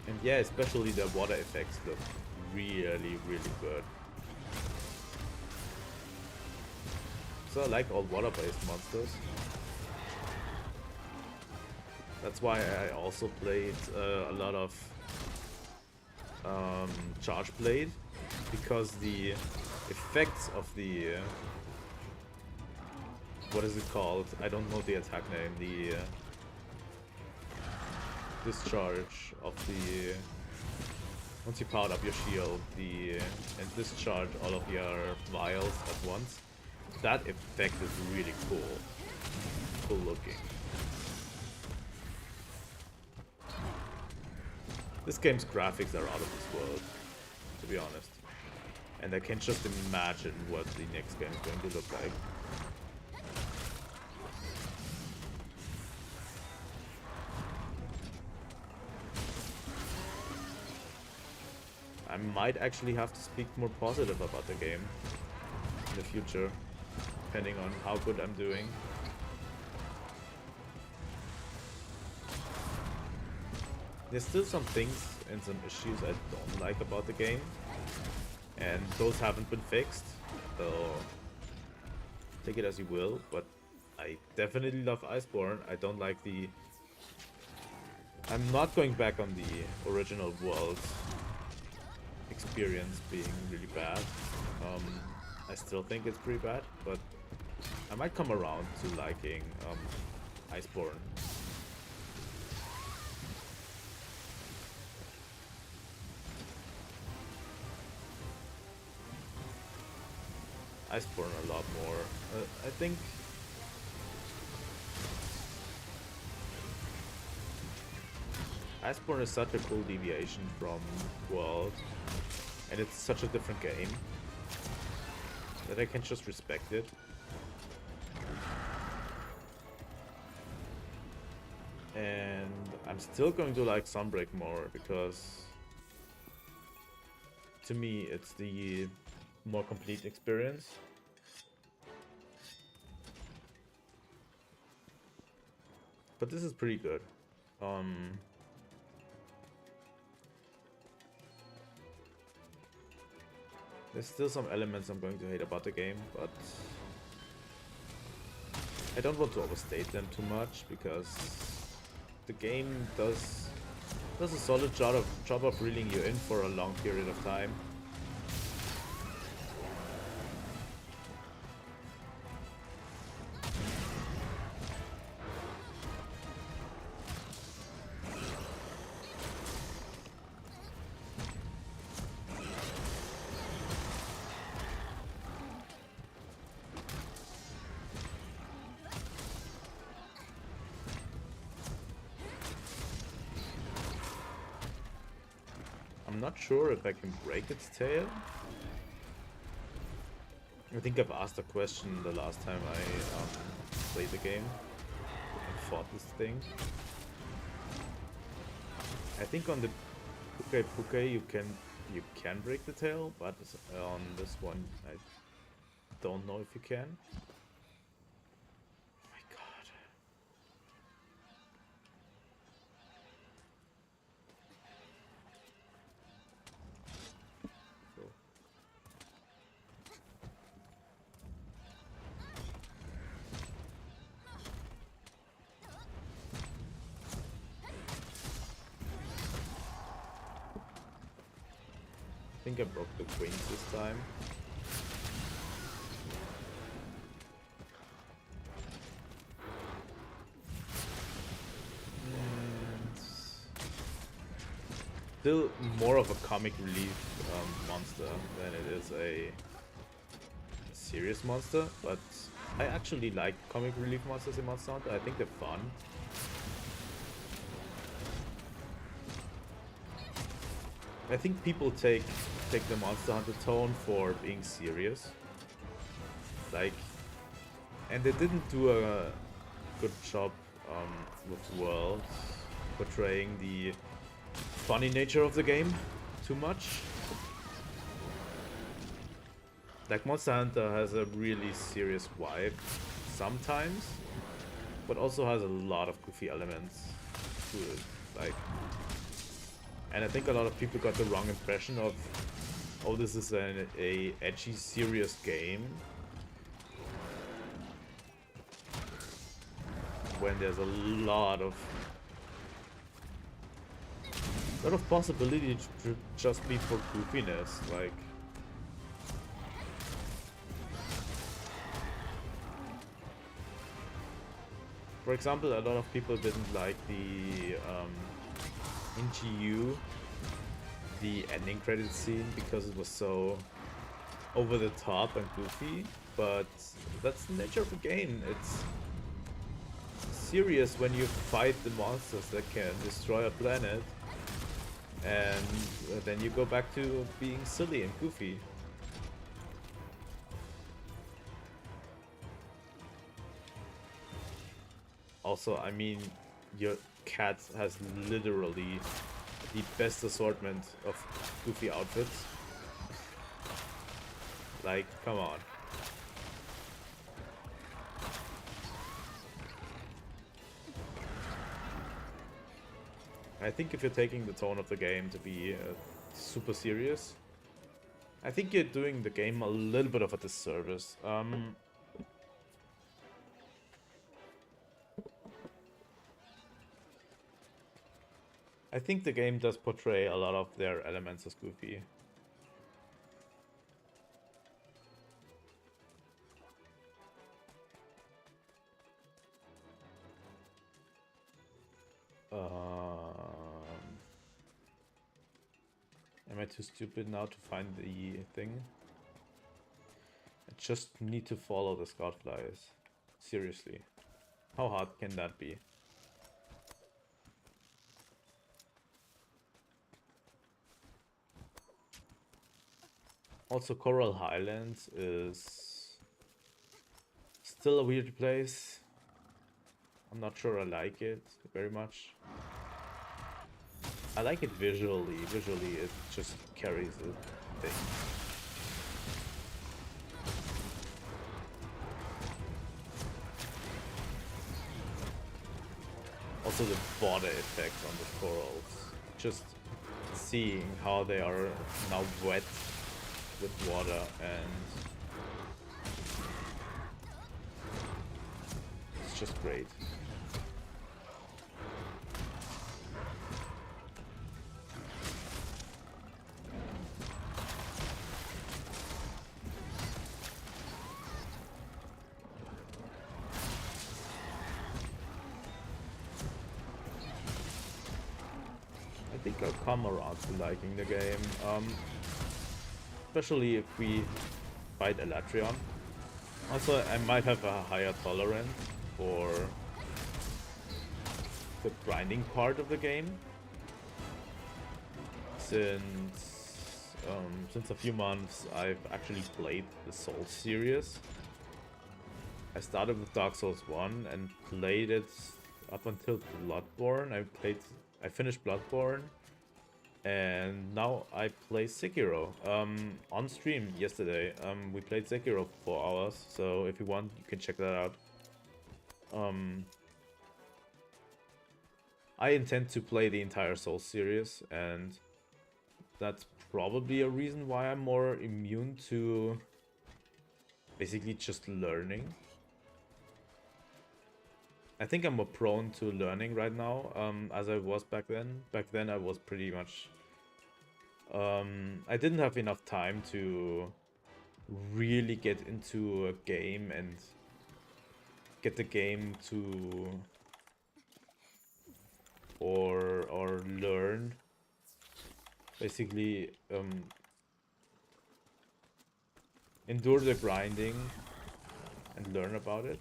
And yeah, especially the water effects look really, really good. So I like all water-based monsters. That's why I also played a lot of Charge Blade, because the effects of the what is it called? I don't know the attack name. The discharge of the once you power up your shield, and discharge all of your vials at once. That effect is really cool looking. This game's graphics are out of this world, to be honest. And I can just imagine what the next game is going to look like. I might actually have to speak more positive about the game in the future, depending on how good I'm doing. There's still some things and some issues I don't like about the game, and those haven't been fixed, so take it as you will, but I definitely love Iceborne. I don't like the... I'm not going back on the original world experience being really bad. I still think it's pretty bad, but I might come around to liking Iceborne. Iceborne a lot more. I think Iceborne is such a cool deviation from World, and it's such a different game that I can just respect it. And I'm still going to like Sunbreak more, because to me it's the more complete experience. But this is pretty good. There's still some elements I'm going to hate about the game, but I don't want to overstate them too much, because the game does a solid job of reeling you in for a long period of time. I'm not sure if I can break its tail. I think I've asked a question the last time I played the game and fought this thing. I think on the Pukei-Pukei you can break the tail, but on this one I don't know if you can. Oh my god. I think I broke the wings this time. And still more of a comic relief monster than it is a serious monster, but I actually like comic relief monsters in Monster Hunter. I think they're fun. I think people take the Monster Hunter tone for being serious. Like, and they didn't do a good job with World portraying the funny nature of the game too much. Like, Monster Hunter has a really serious vibe sometimes, but also has a lot of goofy elements to it. Like, and I think a lot of people got the wrong impression of, oh, this is a edgy, serious game, when there's a lot of A lot of possibility to just be for goofiness, like. For example, a lot of people didn't like the in GU, the ending credit scene, because it was so over the top and goofy, but that's the nature of the game. It's serious when you fight the monsters that can destroy a planet, and then you go back to being silly and goofy. Also, I mean, your cat has literally the best assortment of goofy outfits. Like, come on. I think if you're taking the tone of the game to be super serious, I think you're doing the game a little bit of a disservice. I think the game does portray a lot of their elements as goofy. Am I too stupid now to find the thing? I just need to follow the scoutflies. Seriously. How hard can that be? Also, Coral Highlands is still a weird place. I'm not sure I like it very much. I like it visually. Visually, it just carries a thing. Also, the water effect on the corals. Just seeing how they are now wet with water, and it's just great. I think I'll come around to liking the game, especially if we fight Elatrion. Also, I might have a higher tolerance for the grinding part of the game, since a few months I've actually played the Souls series. I started with Dark Souls 1 and played it up until Bloodborne. I finished Bloodborne, and now I play Sekiro. On stream yesterday, we played Sekiro for 4 hours, so if you want, you can check that out. I intend to play the entire Souls series, and that's probably a reason why I'm more immune to basically just learning. I think I'm more prone to learning right now, as I was back then. Back then I was pretty much... I didn't have enough time to really get into a game and get the game to... or learn. Basically, endure the grinding and learn about it.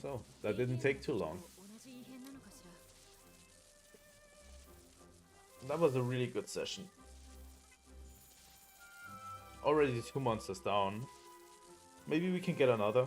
So, that didn't take too long. That was a really good session. Already 2 monsters down. Maybe we can get another.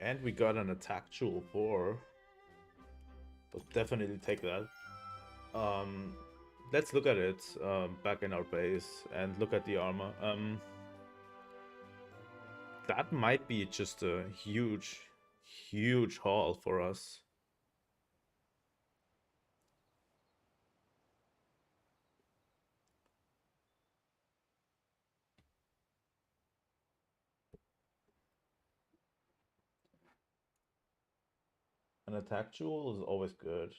And we got an attack jewel 4. We'll definitely take that. Let's look at it back in our base and look at the armor. That might be just a huge, huge haul for us. An attack jewel is always good.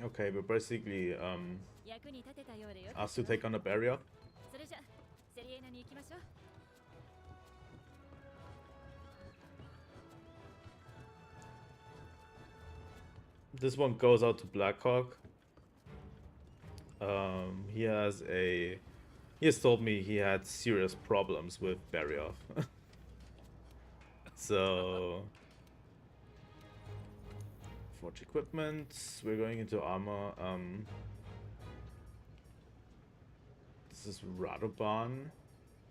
Okay, we're basically asked to take on a barrier. This one goes out to Blackhawk. He has told me he had serious problems with barrier. So forge equipment, we're going into armor. This is Radoban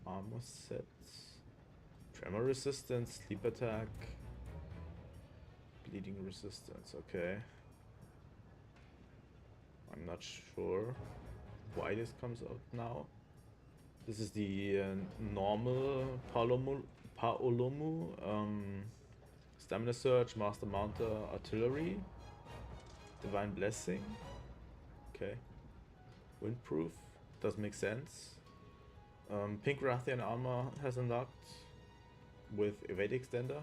armor set. Tremor resistance, sleep attack, bleeding resistance, okay. I'm not sure why this comes out now. This is the normal Paolomu, Stamina Surge, Master Mounter, Artillery, Divine Blessing. Okay. Windproof, does make sense. Pink Rathian Armor has unlocked with Evade Extender.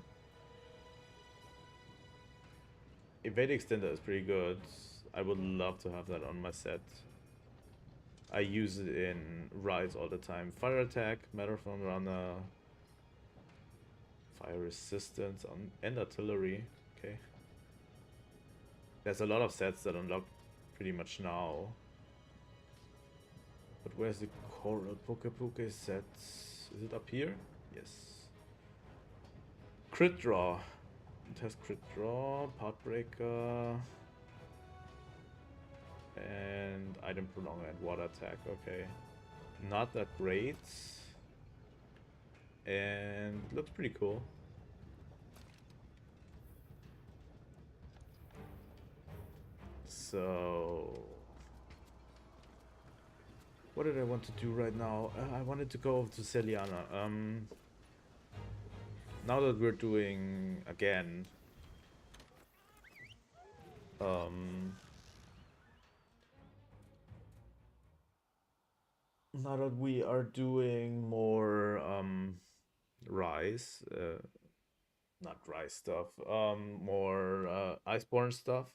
Evade Extender is pretty good. I would love to have that on my set. I use it in Rise all the time. Fire Attack, Marathon Runner, Fire Resistance and Artillery. Okay. There's a lot of sets that unlock pretty much now. But where's the Coral Pukei-Pukei set? Is it up here? Yes. Crit Draw. It has Crit Draw, Part Breaker, and Item Prolonger and Water Attack. Okay. Not that great. And looks pretty cool. So what did I want to do right now? I wanted to go over to Celiana. Now that we're doing again now that we are doing more Rise, not Rise stuff, more Iceborne stuff,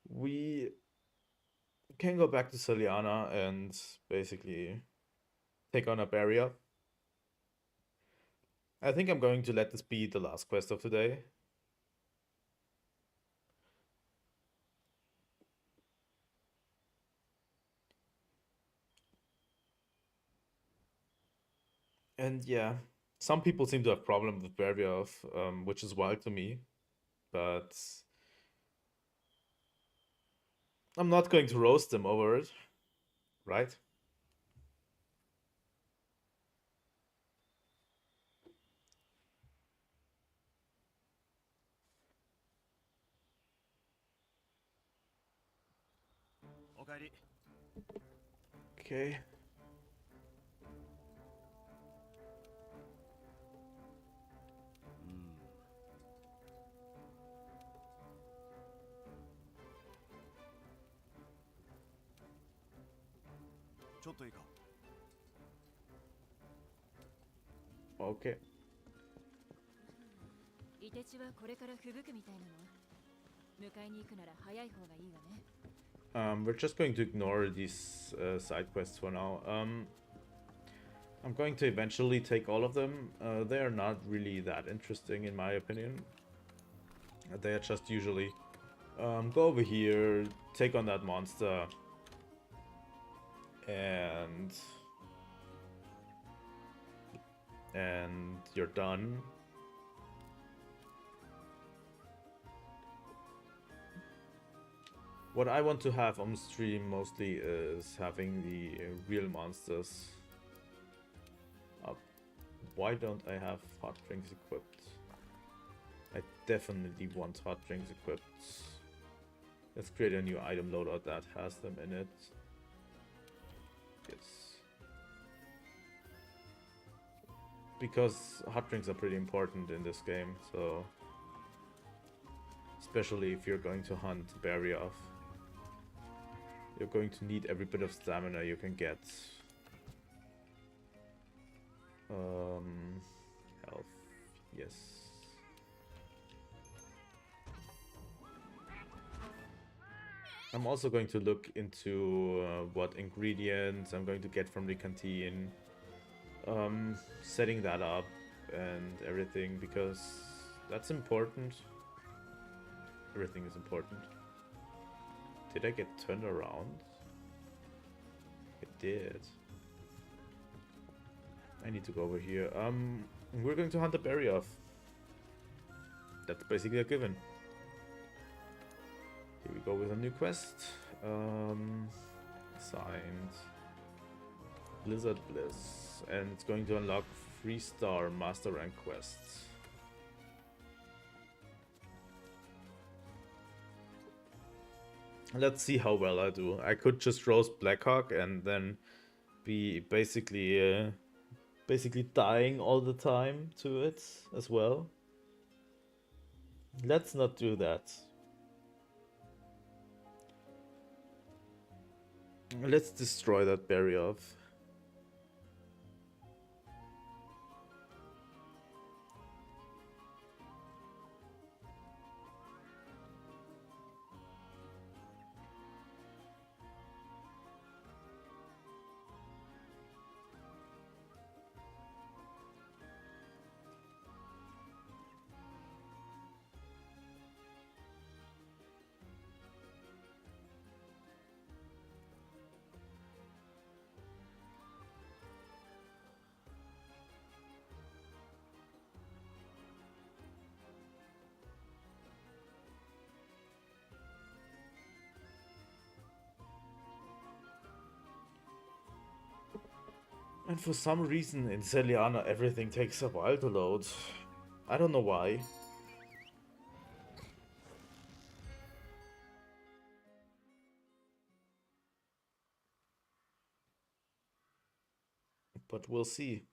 we can go back to Celiana and basically take on a barrier. I think I'm going to let this be the last quest of today. And yeah, some people seem to have problems with barrier, which is wild to me, but I'm not going to roast them over it, right? Okay. Okay. イテチはこれから吹雪くみたいなの。迎えに行くなら早い方がいいわね。We're just going to ignore these side quests for now. I'm going to eventually take all of them. They are not really that interesting in my opinion. They are just usually go over here, take on that monster, and you're done. What I want to have on stream mostly is having the real monsters up. Why don't I have hot drinks equipped? I definitely want hot drinks equipped. Let's create a new item loadout that has them in it. Yes. Because hot drinks are pretty important in this game, so... Especially if you're going to hunt Barioth. You're going to need every bit of stamina you can get. Health. Yes. I'm also going to look into what ingredients I'm going to get from the canteen. Setting that up and everything, because that's important. Everything is important. Did I get turned around? I did. I need to go over here. We're going to hunt the Barioth. That's basically a given. Here we go with a new quest. Signed. Blizzard Bliss. And it's going to unlock 3-star Master Rank quests. Let's see how well I do. I could just roast Blackhawk and then be basically dying all the time to it as well. Let's not do that. Let's destroy that Barioth. And for some reason in Celiana everything takes a while to load. I don't know why. But we'll see.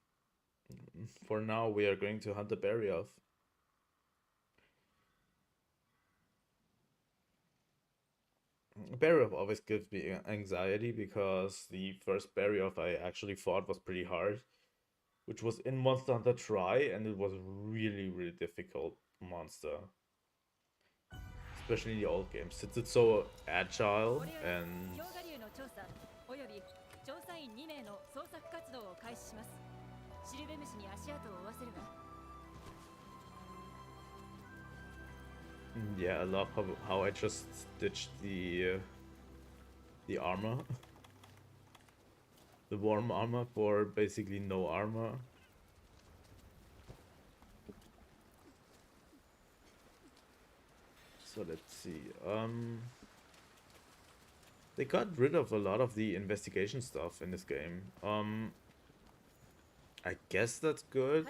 For now we are going to hunt the Barioth. Barioth always gives me anxiety because the first Barioth I actually fought was pretty hard. Which was in Monster Hunter Tri, and it was really difficult monster. Especially in the old games, since it's so agile and... Yeah, I love how I just ditched the armor. The warm armor for basically no armor. So let's see. They got rid of a lot of the investigation stuff in this game. I guess that's good.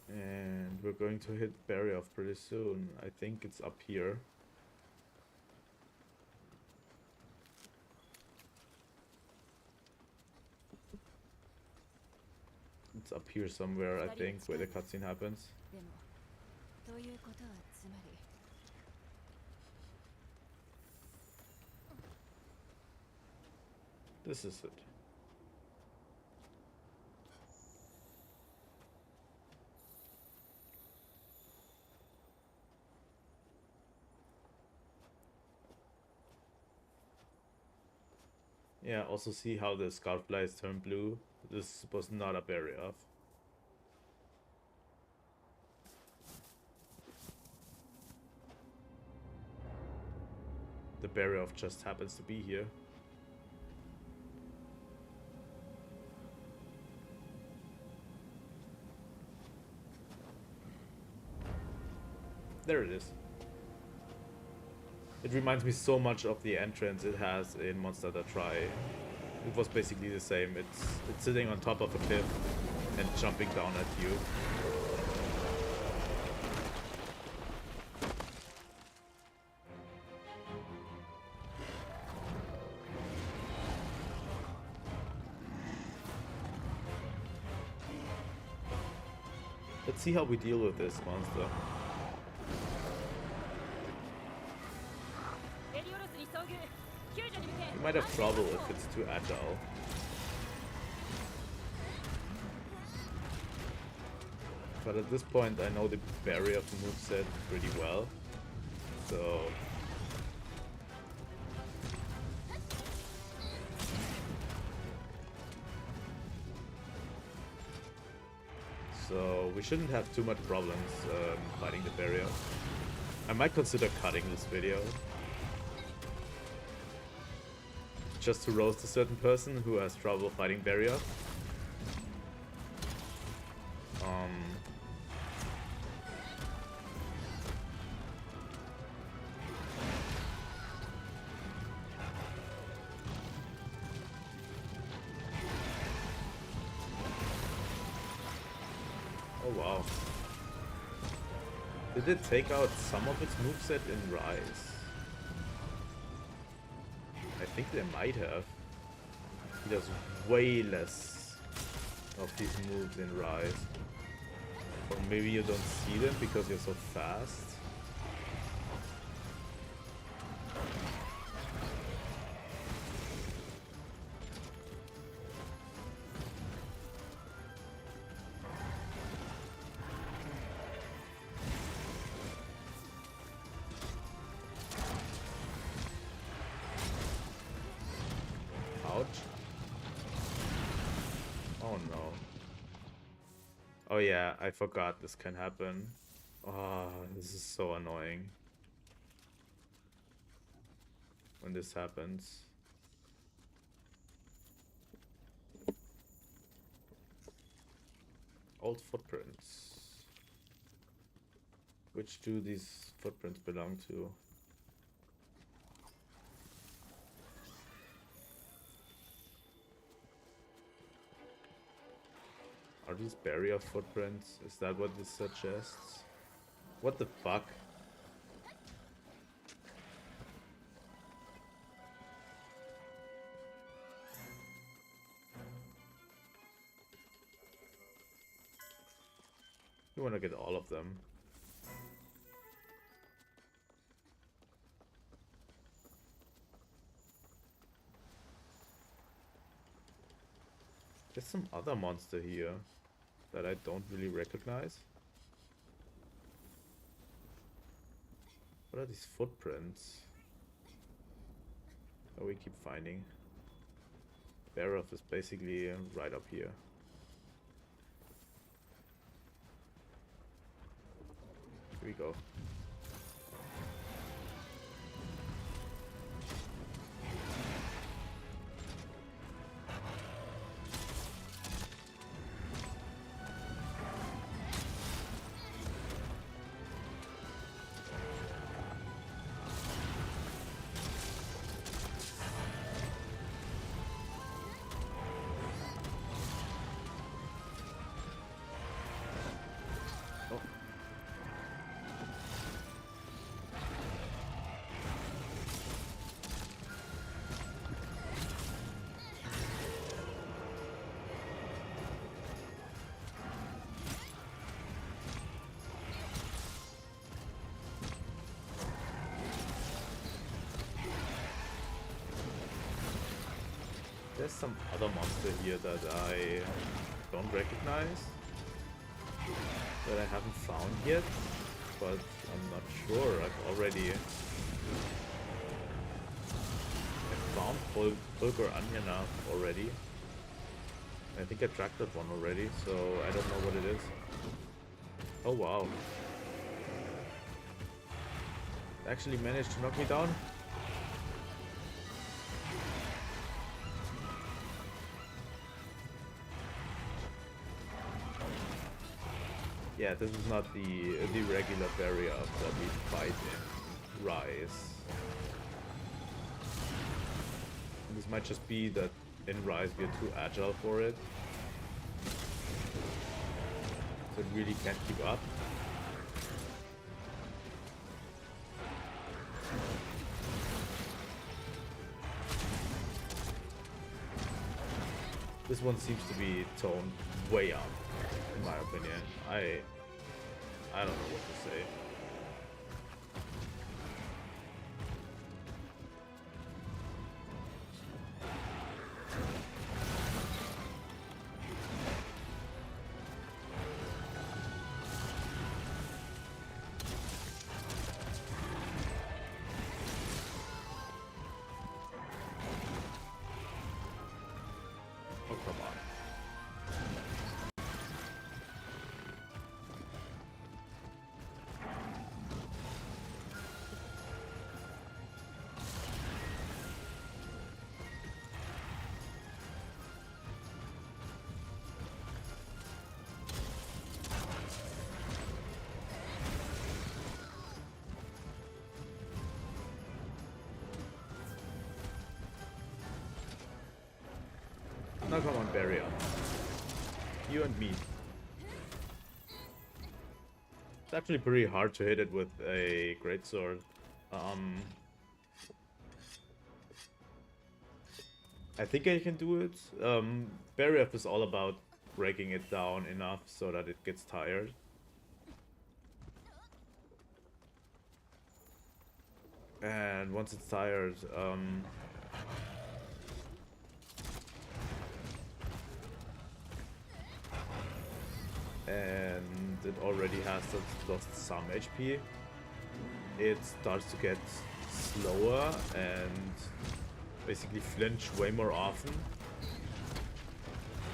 And we're going to hit barrier off pretty soon. I think it's up here. It's up here somewhere, I think, where the cutscene happens. でもということはつまり This is it. Yeah, also see how the scout flies turn blue. This was not a barrier off. The barrier off just happens to be here. There it is. It reminds me so much of the entrance it has in Monster Hunter Tri. It was basically the same. It's sitting on top of a cliff and jumping down at you. Let's see how we deal with this monster. You might have trouble if it's too agile. But at this point I know the barrier of the moveset pretty well. So we shouldn't have too much problems fighting the barrier. I might consider cutting this video. Just to roast a certain person who has trouble fighting barrier. Oh wow. Did it take out some of its moveset in Rise? I think they might have. He does way less of these moves in Rise. Or maybe you don't see them because you're so fast. Oh no. Oh yeah, I forgot this can happen. Oh, this is so annoying when this happens. Old footprints. Which do these footprints belong to? Are these barrier footprints? Is that what this suggests? What the fuck? You wanna get all of them. There's some other monster here that I don't really recognize. What are these footprints? Oh, we keep finding. Barrow is basically right up here. Here we go. There's some other monster here that I don't recognize, that I haven't found yet, but I'm not sure. I found Bulgur Onion already. I think I tracked that one already, so I don't know what it is. Oh wow. Actually managed to knock me down. Yeah, this is not the regular barrier that we fight in Rise. This might just be that in Rise we're too agile for it. So it really can't keep up. This one seems to be toned way up, in my opinion. I don't know what to say. Oh, come on. Now come on, barrier. You and me. It's actually pretty hard to hit it with a greatsword. I think I can do it. Barrier is all about breaking it down enough so that it gets tired. And once it's tired, and it already has lost some HP, it starts to get slower and basically flinch way more often.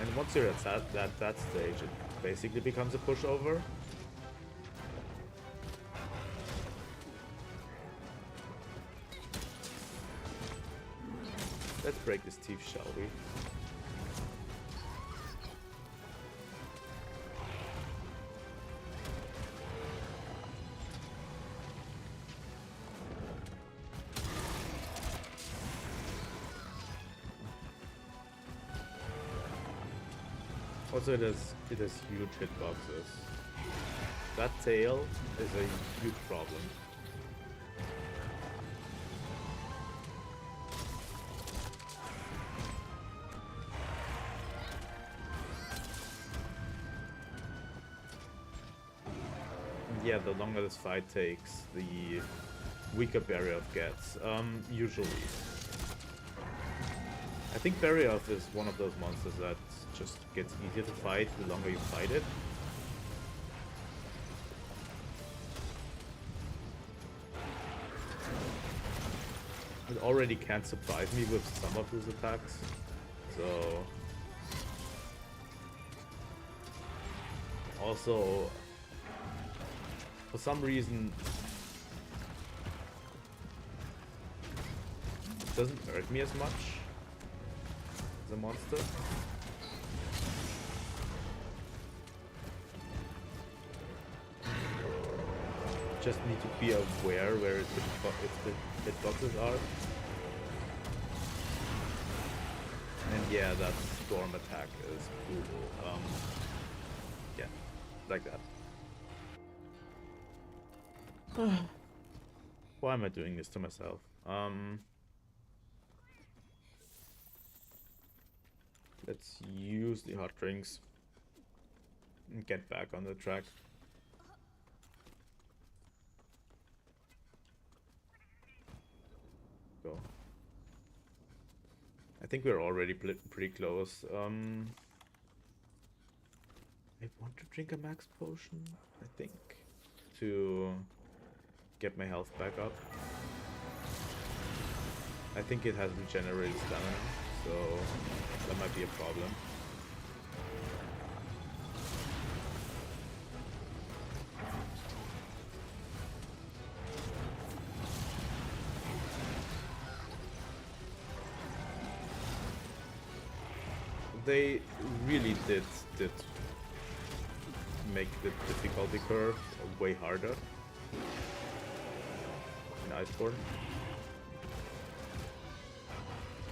And once you're at that stage, it basically becomes a pushover. Let's break this teeth, shall we? Also, it has huge hitboxes. That tail is a huge problem. Yeah, the longer this fight takes, the weaker Barioth gets, usually. I think Barioth is one of those monsters that just gets easier to fight the longer you fight it. It already can't surprise me with some of his attacks, so... Also, for some reason, it doesn't hurt me as much as a monster. Just need to be aware where its hitboxes are. And yeah, that storm attack is brutal. Yeah, like that. Why am I doing this to myself? Let's use the hot drinks and get back on the track. Go. I think we're already pretty close. I want to drink a max potion, I think, to get my health back up. I think it has regenerated stamina, so that might be a problem. They really did make the difficulty curve way harder in Iceborne.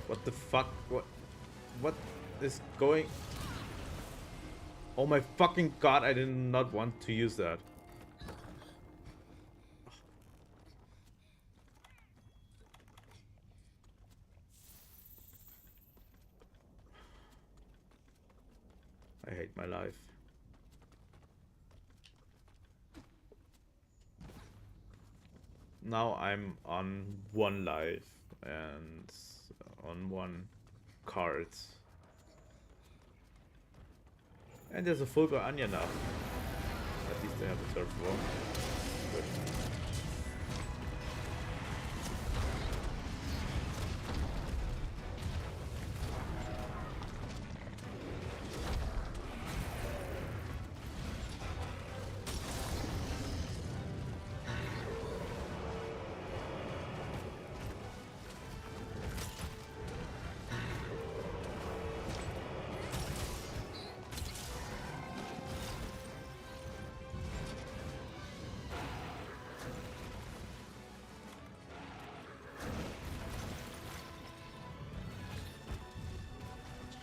What the fuck? What is going? Oh my fucking god! I did not want to use that. I hate my life. Now I'm on 1 life and on 1 card. And there's a Fulgur Anya now. At least I have a turf war. Good.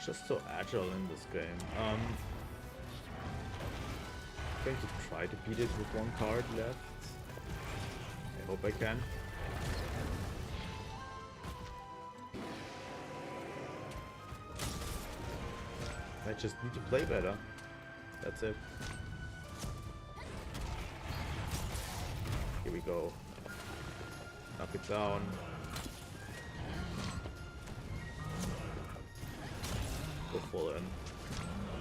Just so agile in this game. I'm going to try to beat it with 1 card left. I hope I can. I just need to play better. That's it. Here we go. Knock it down. Go full in.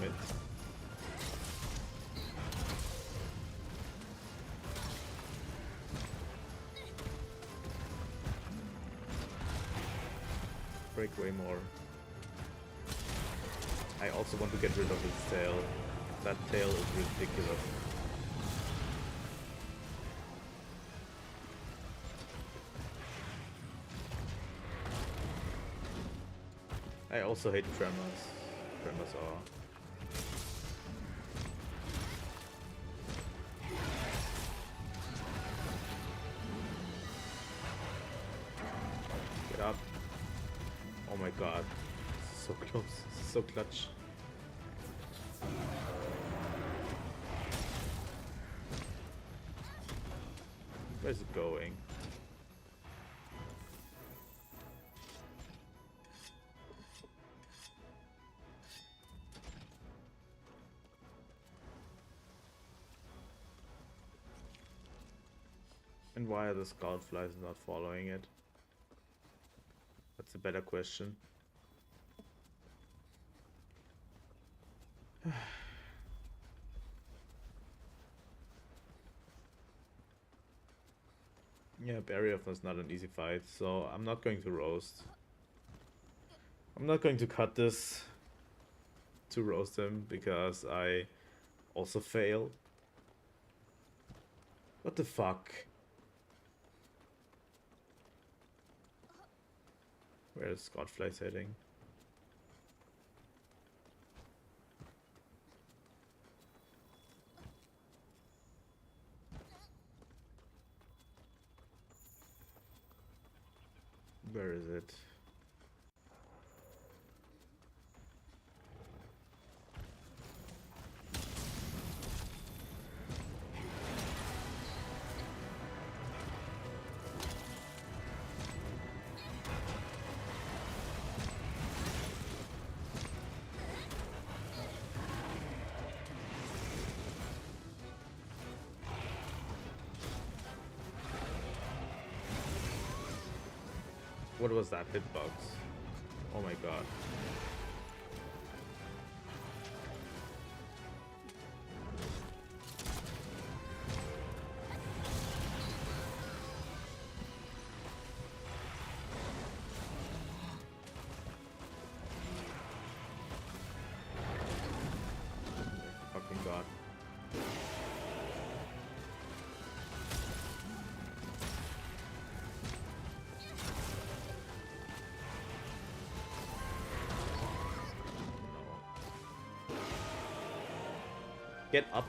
Mid. Break way more. I also want to get rid of his tail. That tail is ridiculous. I also hate tremors. Tremors are... Get up. Oh my god. So close. So clutch. Where's it going? And why are the scout flies not following it? That's a better question. Yeah, Barrier is not an easy fight, so I'm not going to roast. I'm not going to cut this to roast him because I also fail. What the fuck? Where is Scoutflies heading? Where is it? What was that hitbox? Oh my god. Fucking god. Get up.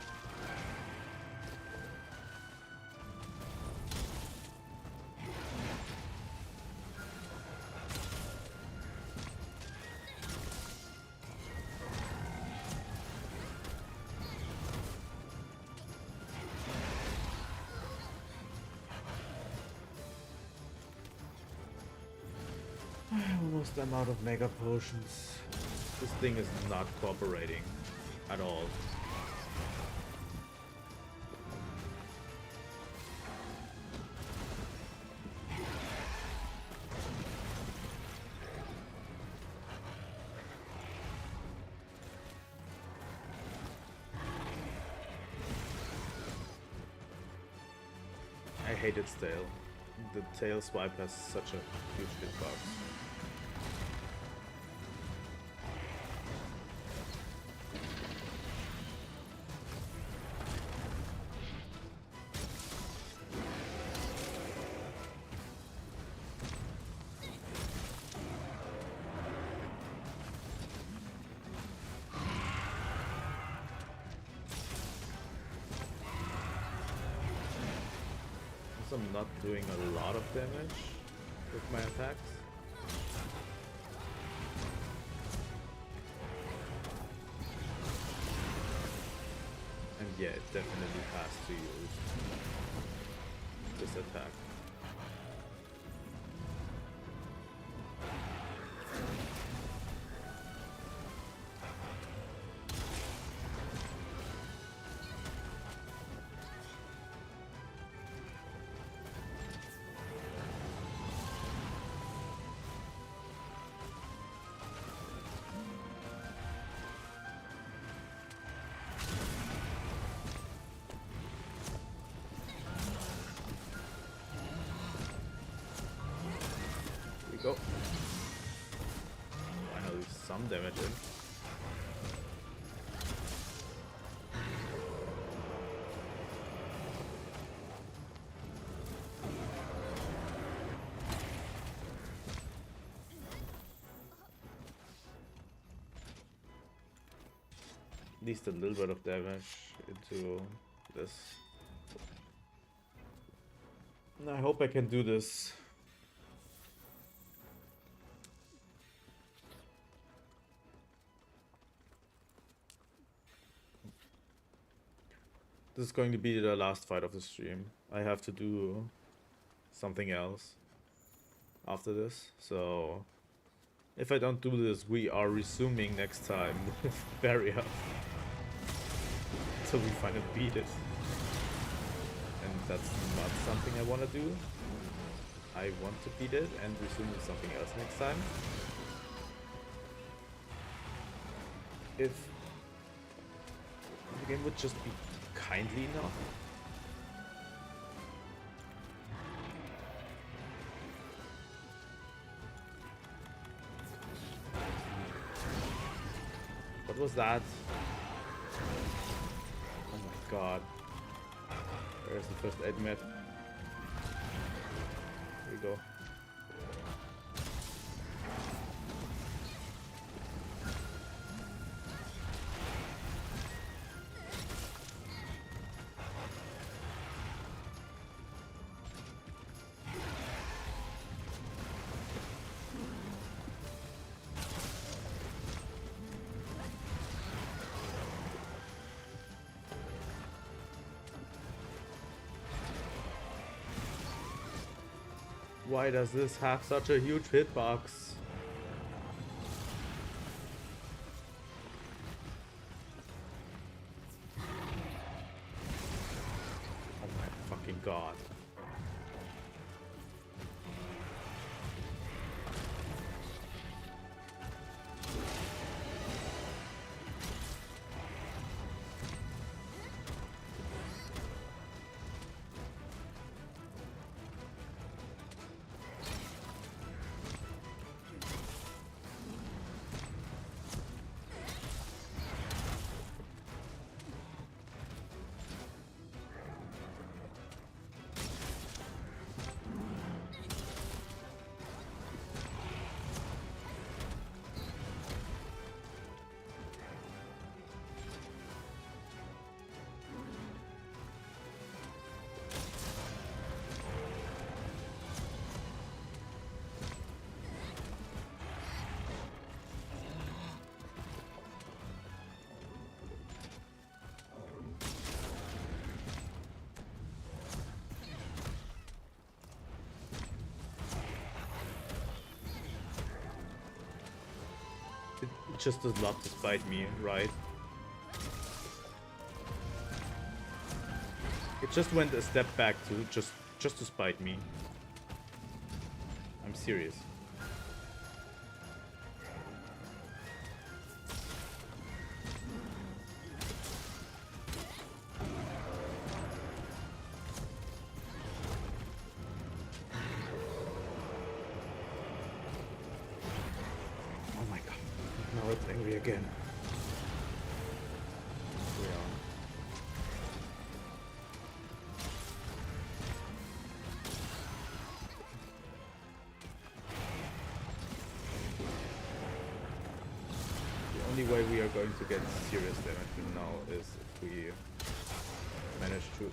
Almost I'm out of mega potions. This thing is not cooperating at all. I hate its tail. The tail swipe has such a huge hitbox. I'm not doing a lot of damage with my attacks. And yeah, it definitely has to use this attack. Go. Finally, some damage in. At least a little bit of damage into this. I hope I can do this. This is going to be the last fight of the stream. I have to do something else after this, so if I don't do this, we are resuming next time with Barrier until we finally beat it. And that's not something I want to do. I want to beat it and resume with something else next time. If the game would just be kindly enough. What was that? Oh my god. Where's the first aid med? Here we go. Why does this have such a huge hitbox? Oh my fucking god. It just does not despite me, right? It just went a step back to just to spite me. I'm serious. Oh my god. Now it's angry again. Yeah. The only way we are going to get serious damage now is if we manage to...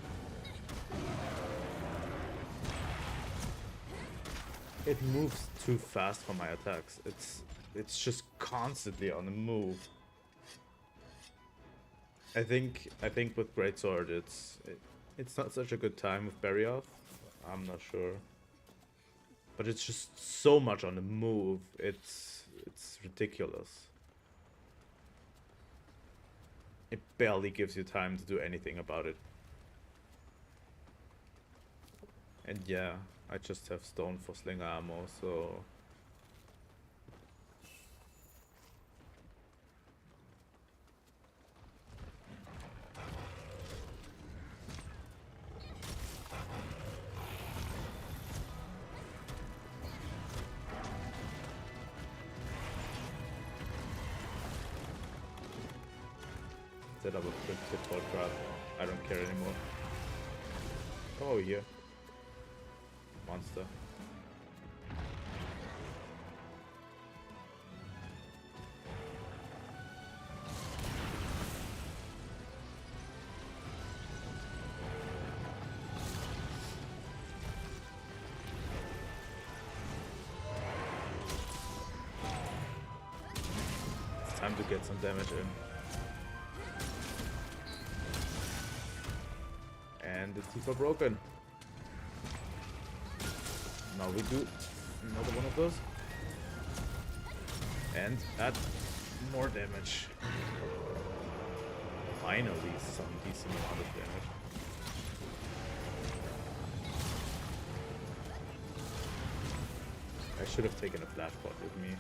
It moves too fast for my attacks. It's just constantly on the move. I think with Greatsword it's not such a good time with Barrier Off. I'm not sure. But it's just so much on the move. It's ridiculous. It barely gives you time to do anything about it. And yeah, I just have stone for slinger ammo, so... Set up a quick pitfall trap. I don't care anymore. Come over here. Monster. It's time to get some damage in. And it's super broken. Now we do another one of those. And add more damage. Finally, some decent amount of damage. I should have taken a flashbot with me.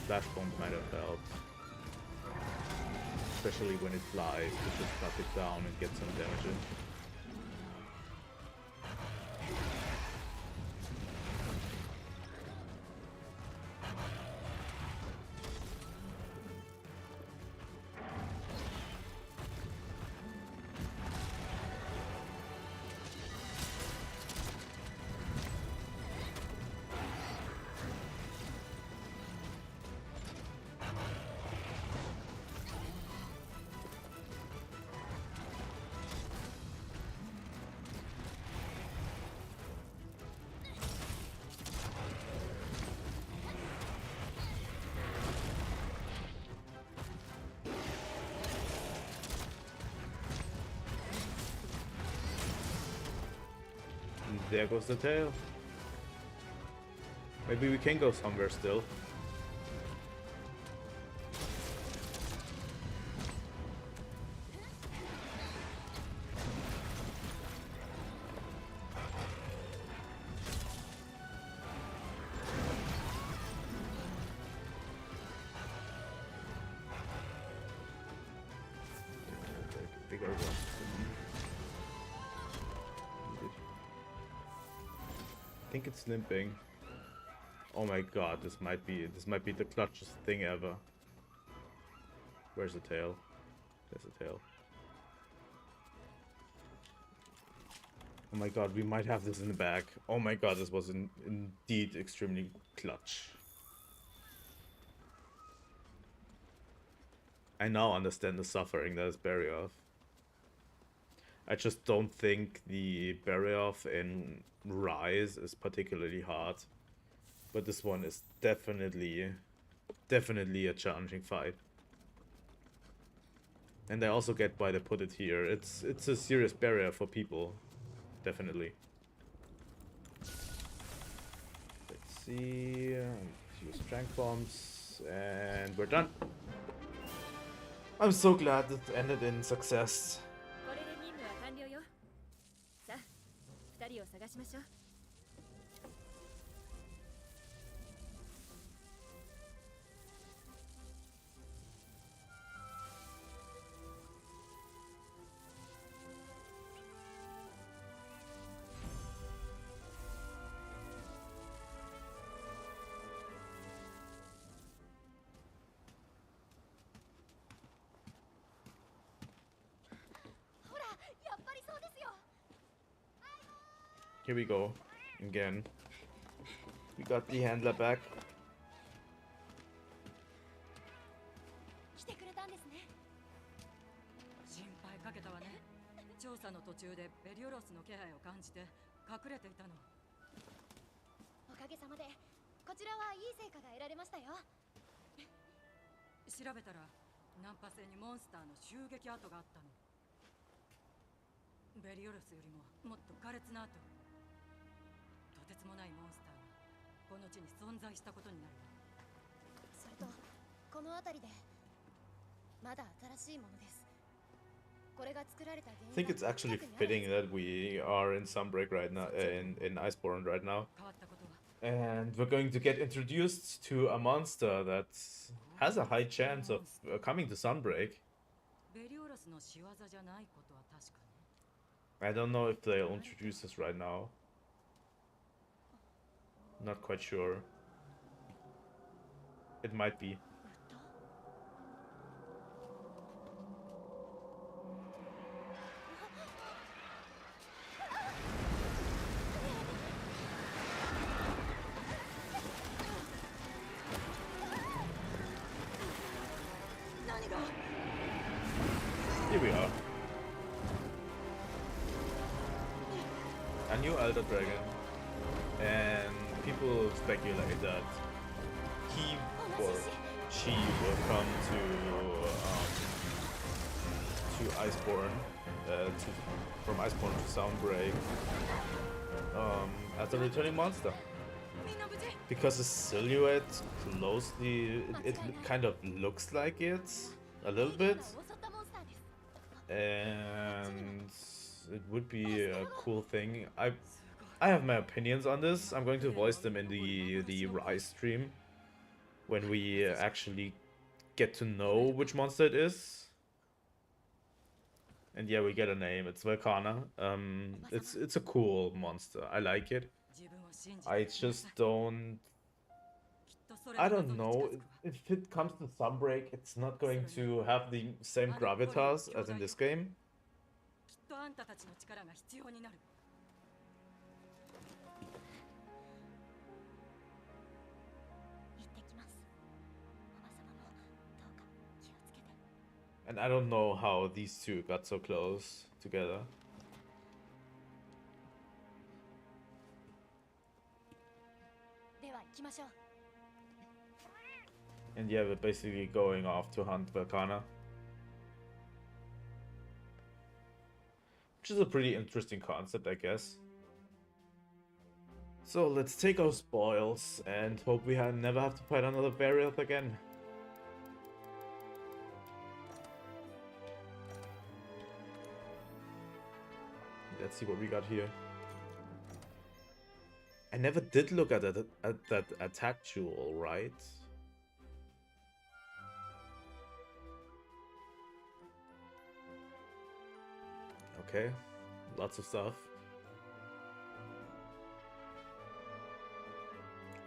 Flashbomb might have helped. Especially when it flies, to just cut it down and get some damage in. There goes the tail. Maybe we can go somewhere still. Bigger one. I think it's limping. Oh my god, this might be the clutchest thing ever. Where's the tail? There's the tail. Oh my god, we might have this in the bag. Oh my god, this was indeed extremely clutch. I now understand the suffering that is Barrier Off. I just don't think the Barrier Off in Rise is particularly hard. But this one is definitely a challenging fight. And I also get why they put it here. It's a serious barrier for people. Definitely. Let's see. use strength bombs, and we're done. I'm so glad it ended in success. これで任務は完了よ。さあ、二人を探しましょう。ほら、やっぱりそうですよ。 Here we go. Again. We got the handler back. 来てくれたんですね。心配かけたわね。調査の途中でベリオロスの気配を感じて隠れていたの。おかげさまでこちらはいい成果が得られましたよ。調べたらナンパ星にモンスターの襲撃跡があったの。ベリオロスよりももっと苛烈な跡。とてつもないモンスターがこの地に存在したことになるわ。それとこの辺りでまだ新しいものです。これが作られた原因 I think it's actually fitting that we are in Sunbreak right now, in Iceborne right now. 変わったことは And we're going to get introduced to a monster that has a high chance of coming to Sunbreak. ベリオロスの仕業じゃないことは確かね。 I don't know if they'll introduce us right now. Not quite sure. It might be. 何が Here we are. A new Elder Dragon. And people speculate that he or she will come to Iceborne, from Iceborne to Soundbreak, as a returning monster. みんな無事 Because the silhouette closely, it kind of looks like it a little bit, 襲ったモンスターです。 and it would be a cool thing. I have my opinions on this. I'm going to voice them in the Rise stream when we actually get to know which monster it is. And yeah, we get a name. It's Volcana. It's a cool monster. I like it. 自分を信じて I just don't. きっとそれ I が don't 望む know 近づくわ if it comes to Sunbreak. It's not going to have the same gravitas as in this game. きっとあんたたちの力が必要になる。行ってきます。おばさまもどうか気をつけて。 And I don't know how these two got so close together. では行きましょう。 And yeah, we're basically going off to hunt Volcana. Which is a pretty interesting concept, I guess. So let's take our spoils and hope we never have to fight another Barrier again. Let's see what we got here. I never did look at that attack jewel, right? Okay, lots of stuff.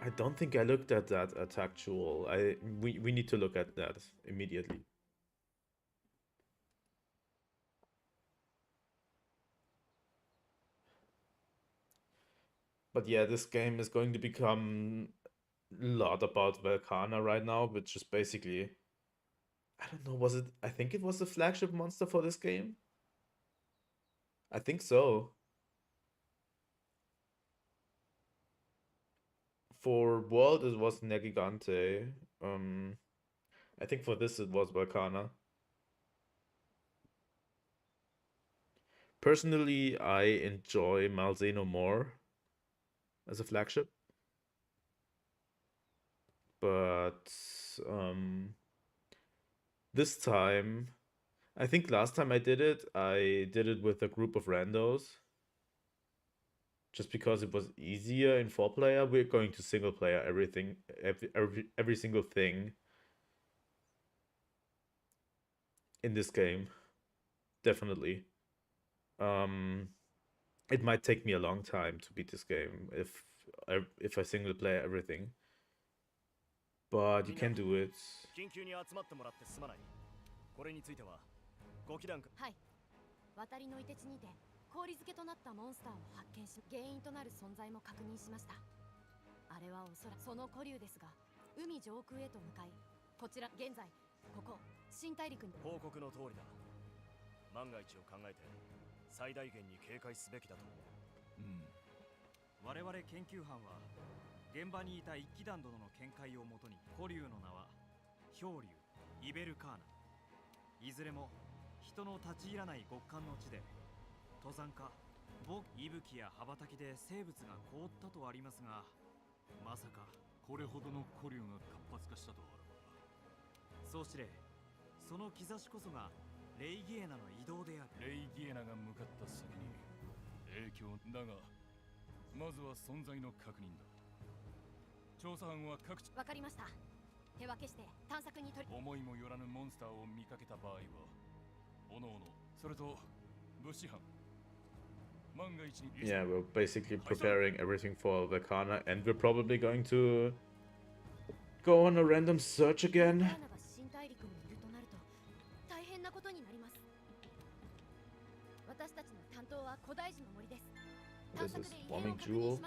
I don't think I looked at that attack jewel. We need to look at that immediately. But yeah, this game is going to become a lot about Volcana right now, which is basically, I don't know, was it? I think it was the flagship monster for this game. I think so. For World, it was Negigante. I think for this, it was Volcana. Personally, I enjoy Malzeno more as a flagship. But this time, I think last time I did it with a group of randos. Just because it was easier in 4-player, we're going to single player everything, every single thing in this game. Definitely. It might take me a long time to beat this game if I single player everything. But you can do it. 緊急に集まってもらってすまない。これについてはご祈願か。はい。渡りの凍て地にて氷漬けとなったモンスターを発見し、原因となる存在も確認しました。あれはおそらくその古竜ですが、海上空へと向かい、こちら現在ここ新大陸に。報告の通りだ。万が一を考えて最大限に警戒すべきだと思う。我々研究班は現場にいた一騎団殿の見解をもとに、古竜の名は氷竜、イベルカーナ、いずれも人の立ち入らない極寒の地で登山家、息吹や羽ばたきで生物が凍ったとありますが、まさかこれほどの古竜が活発化したとは。そうしれ、その兆しこそがレイギエナの移動である。レイギエナが向かった先に影響だが、まずは存在の確認だ。調査班は各地。わかりました。手分けして探索に取り。思いもよらぬモンスターを見かけた場合はおのおの、それと物資班、万が一に。 Yeah, we're basically preparing everything for Volcana, and we're probably going to go on a random search again. カーナが新大陸にいるとなると大変なことになります。私たちの担当は古代樹の森です。 This is Warming Jewel.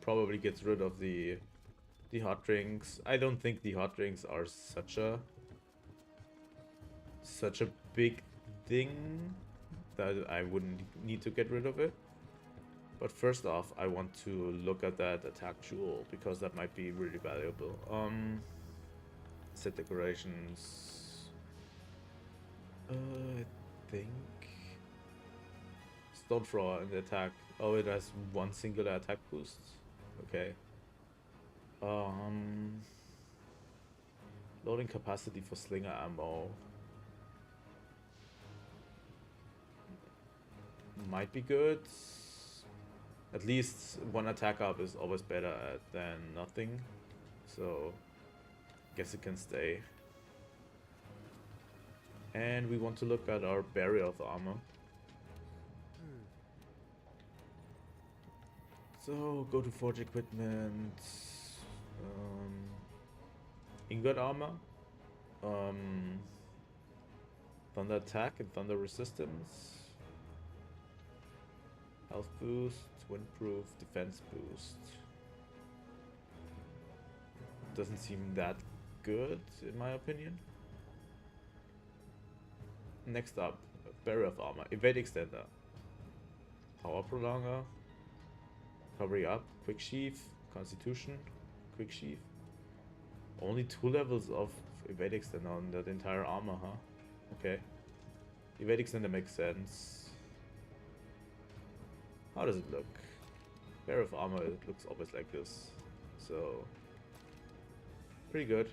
Probably gets rid of the hot drinks. I don't think the hot drinks are such a big thing that I wouldn't need to get rid of it. But first off, I want to look at that attack jewel because that might be really valuable. Set decorations. I think Stone Thrower in the attack. Oh, it has one singular attack boost. Okay. Loading capacity for slinger ammo. Might be good. At least one attack up is always better than nothing. So, guess it can stay. And we want to look at our barrier of armor. So, go to forge equipment. Ingot armor. Thunder attack and thunder resistance. Health boost, windproof, defense boost. Doesn't seem that good, in my opinion. Next up, barrier of armor, evade extender, power prolonger, recovery up, quick sheath, constitution, quick sheath. Only 2 levels of evade extender on that entire armor, huh? Okay. Evade extender makes sense. How does it look? Pair of armor, it looks always like this. So, pretty good.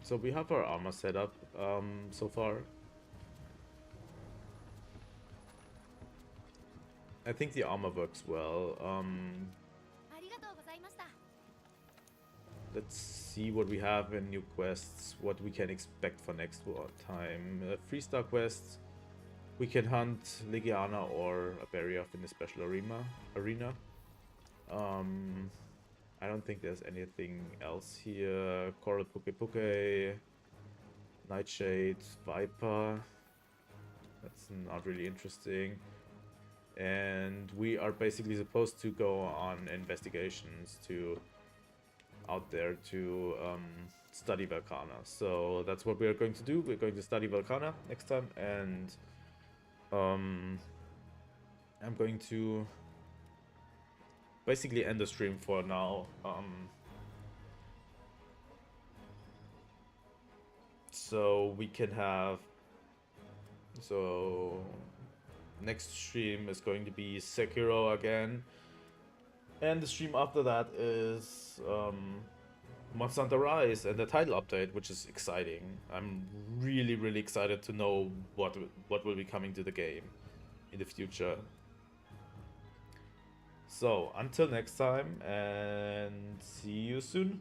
So we have our armor set up so far. I think the armor works well. Let's see what we have in new quests, what we can expect for next time. 3-star quests, we can hunt Legiana or a barrier in the special arena. I don't think there's anything else here. Coral Pukei-Pukei, Nightshade, Viper. That's not really interesting. And we are basically supposed to go on investigations to out there to study Volcana. So that's what we are going to do. We're going to study Volcana next time, and I'm going to basically end the stream for now. So we can have, so next stream is going to be Sekiro again. And the stream after that is Monster Hunter Rise and the title update, which is exciting. I'm really excited to know what will be coming to the game in the future. So, until next time, and see you soon.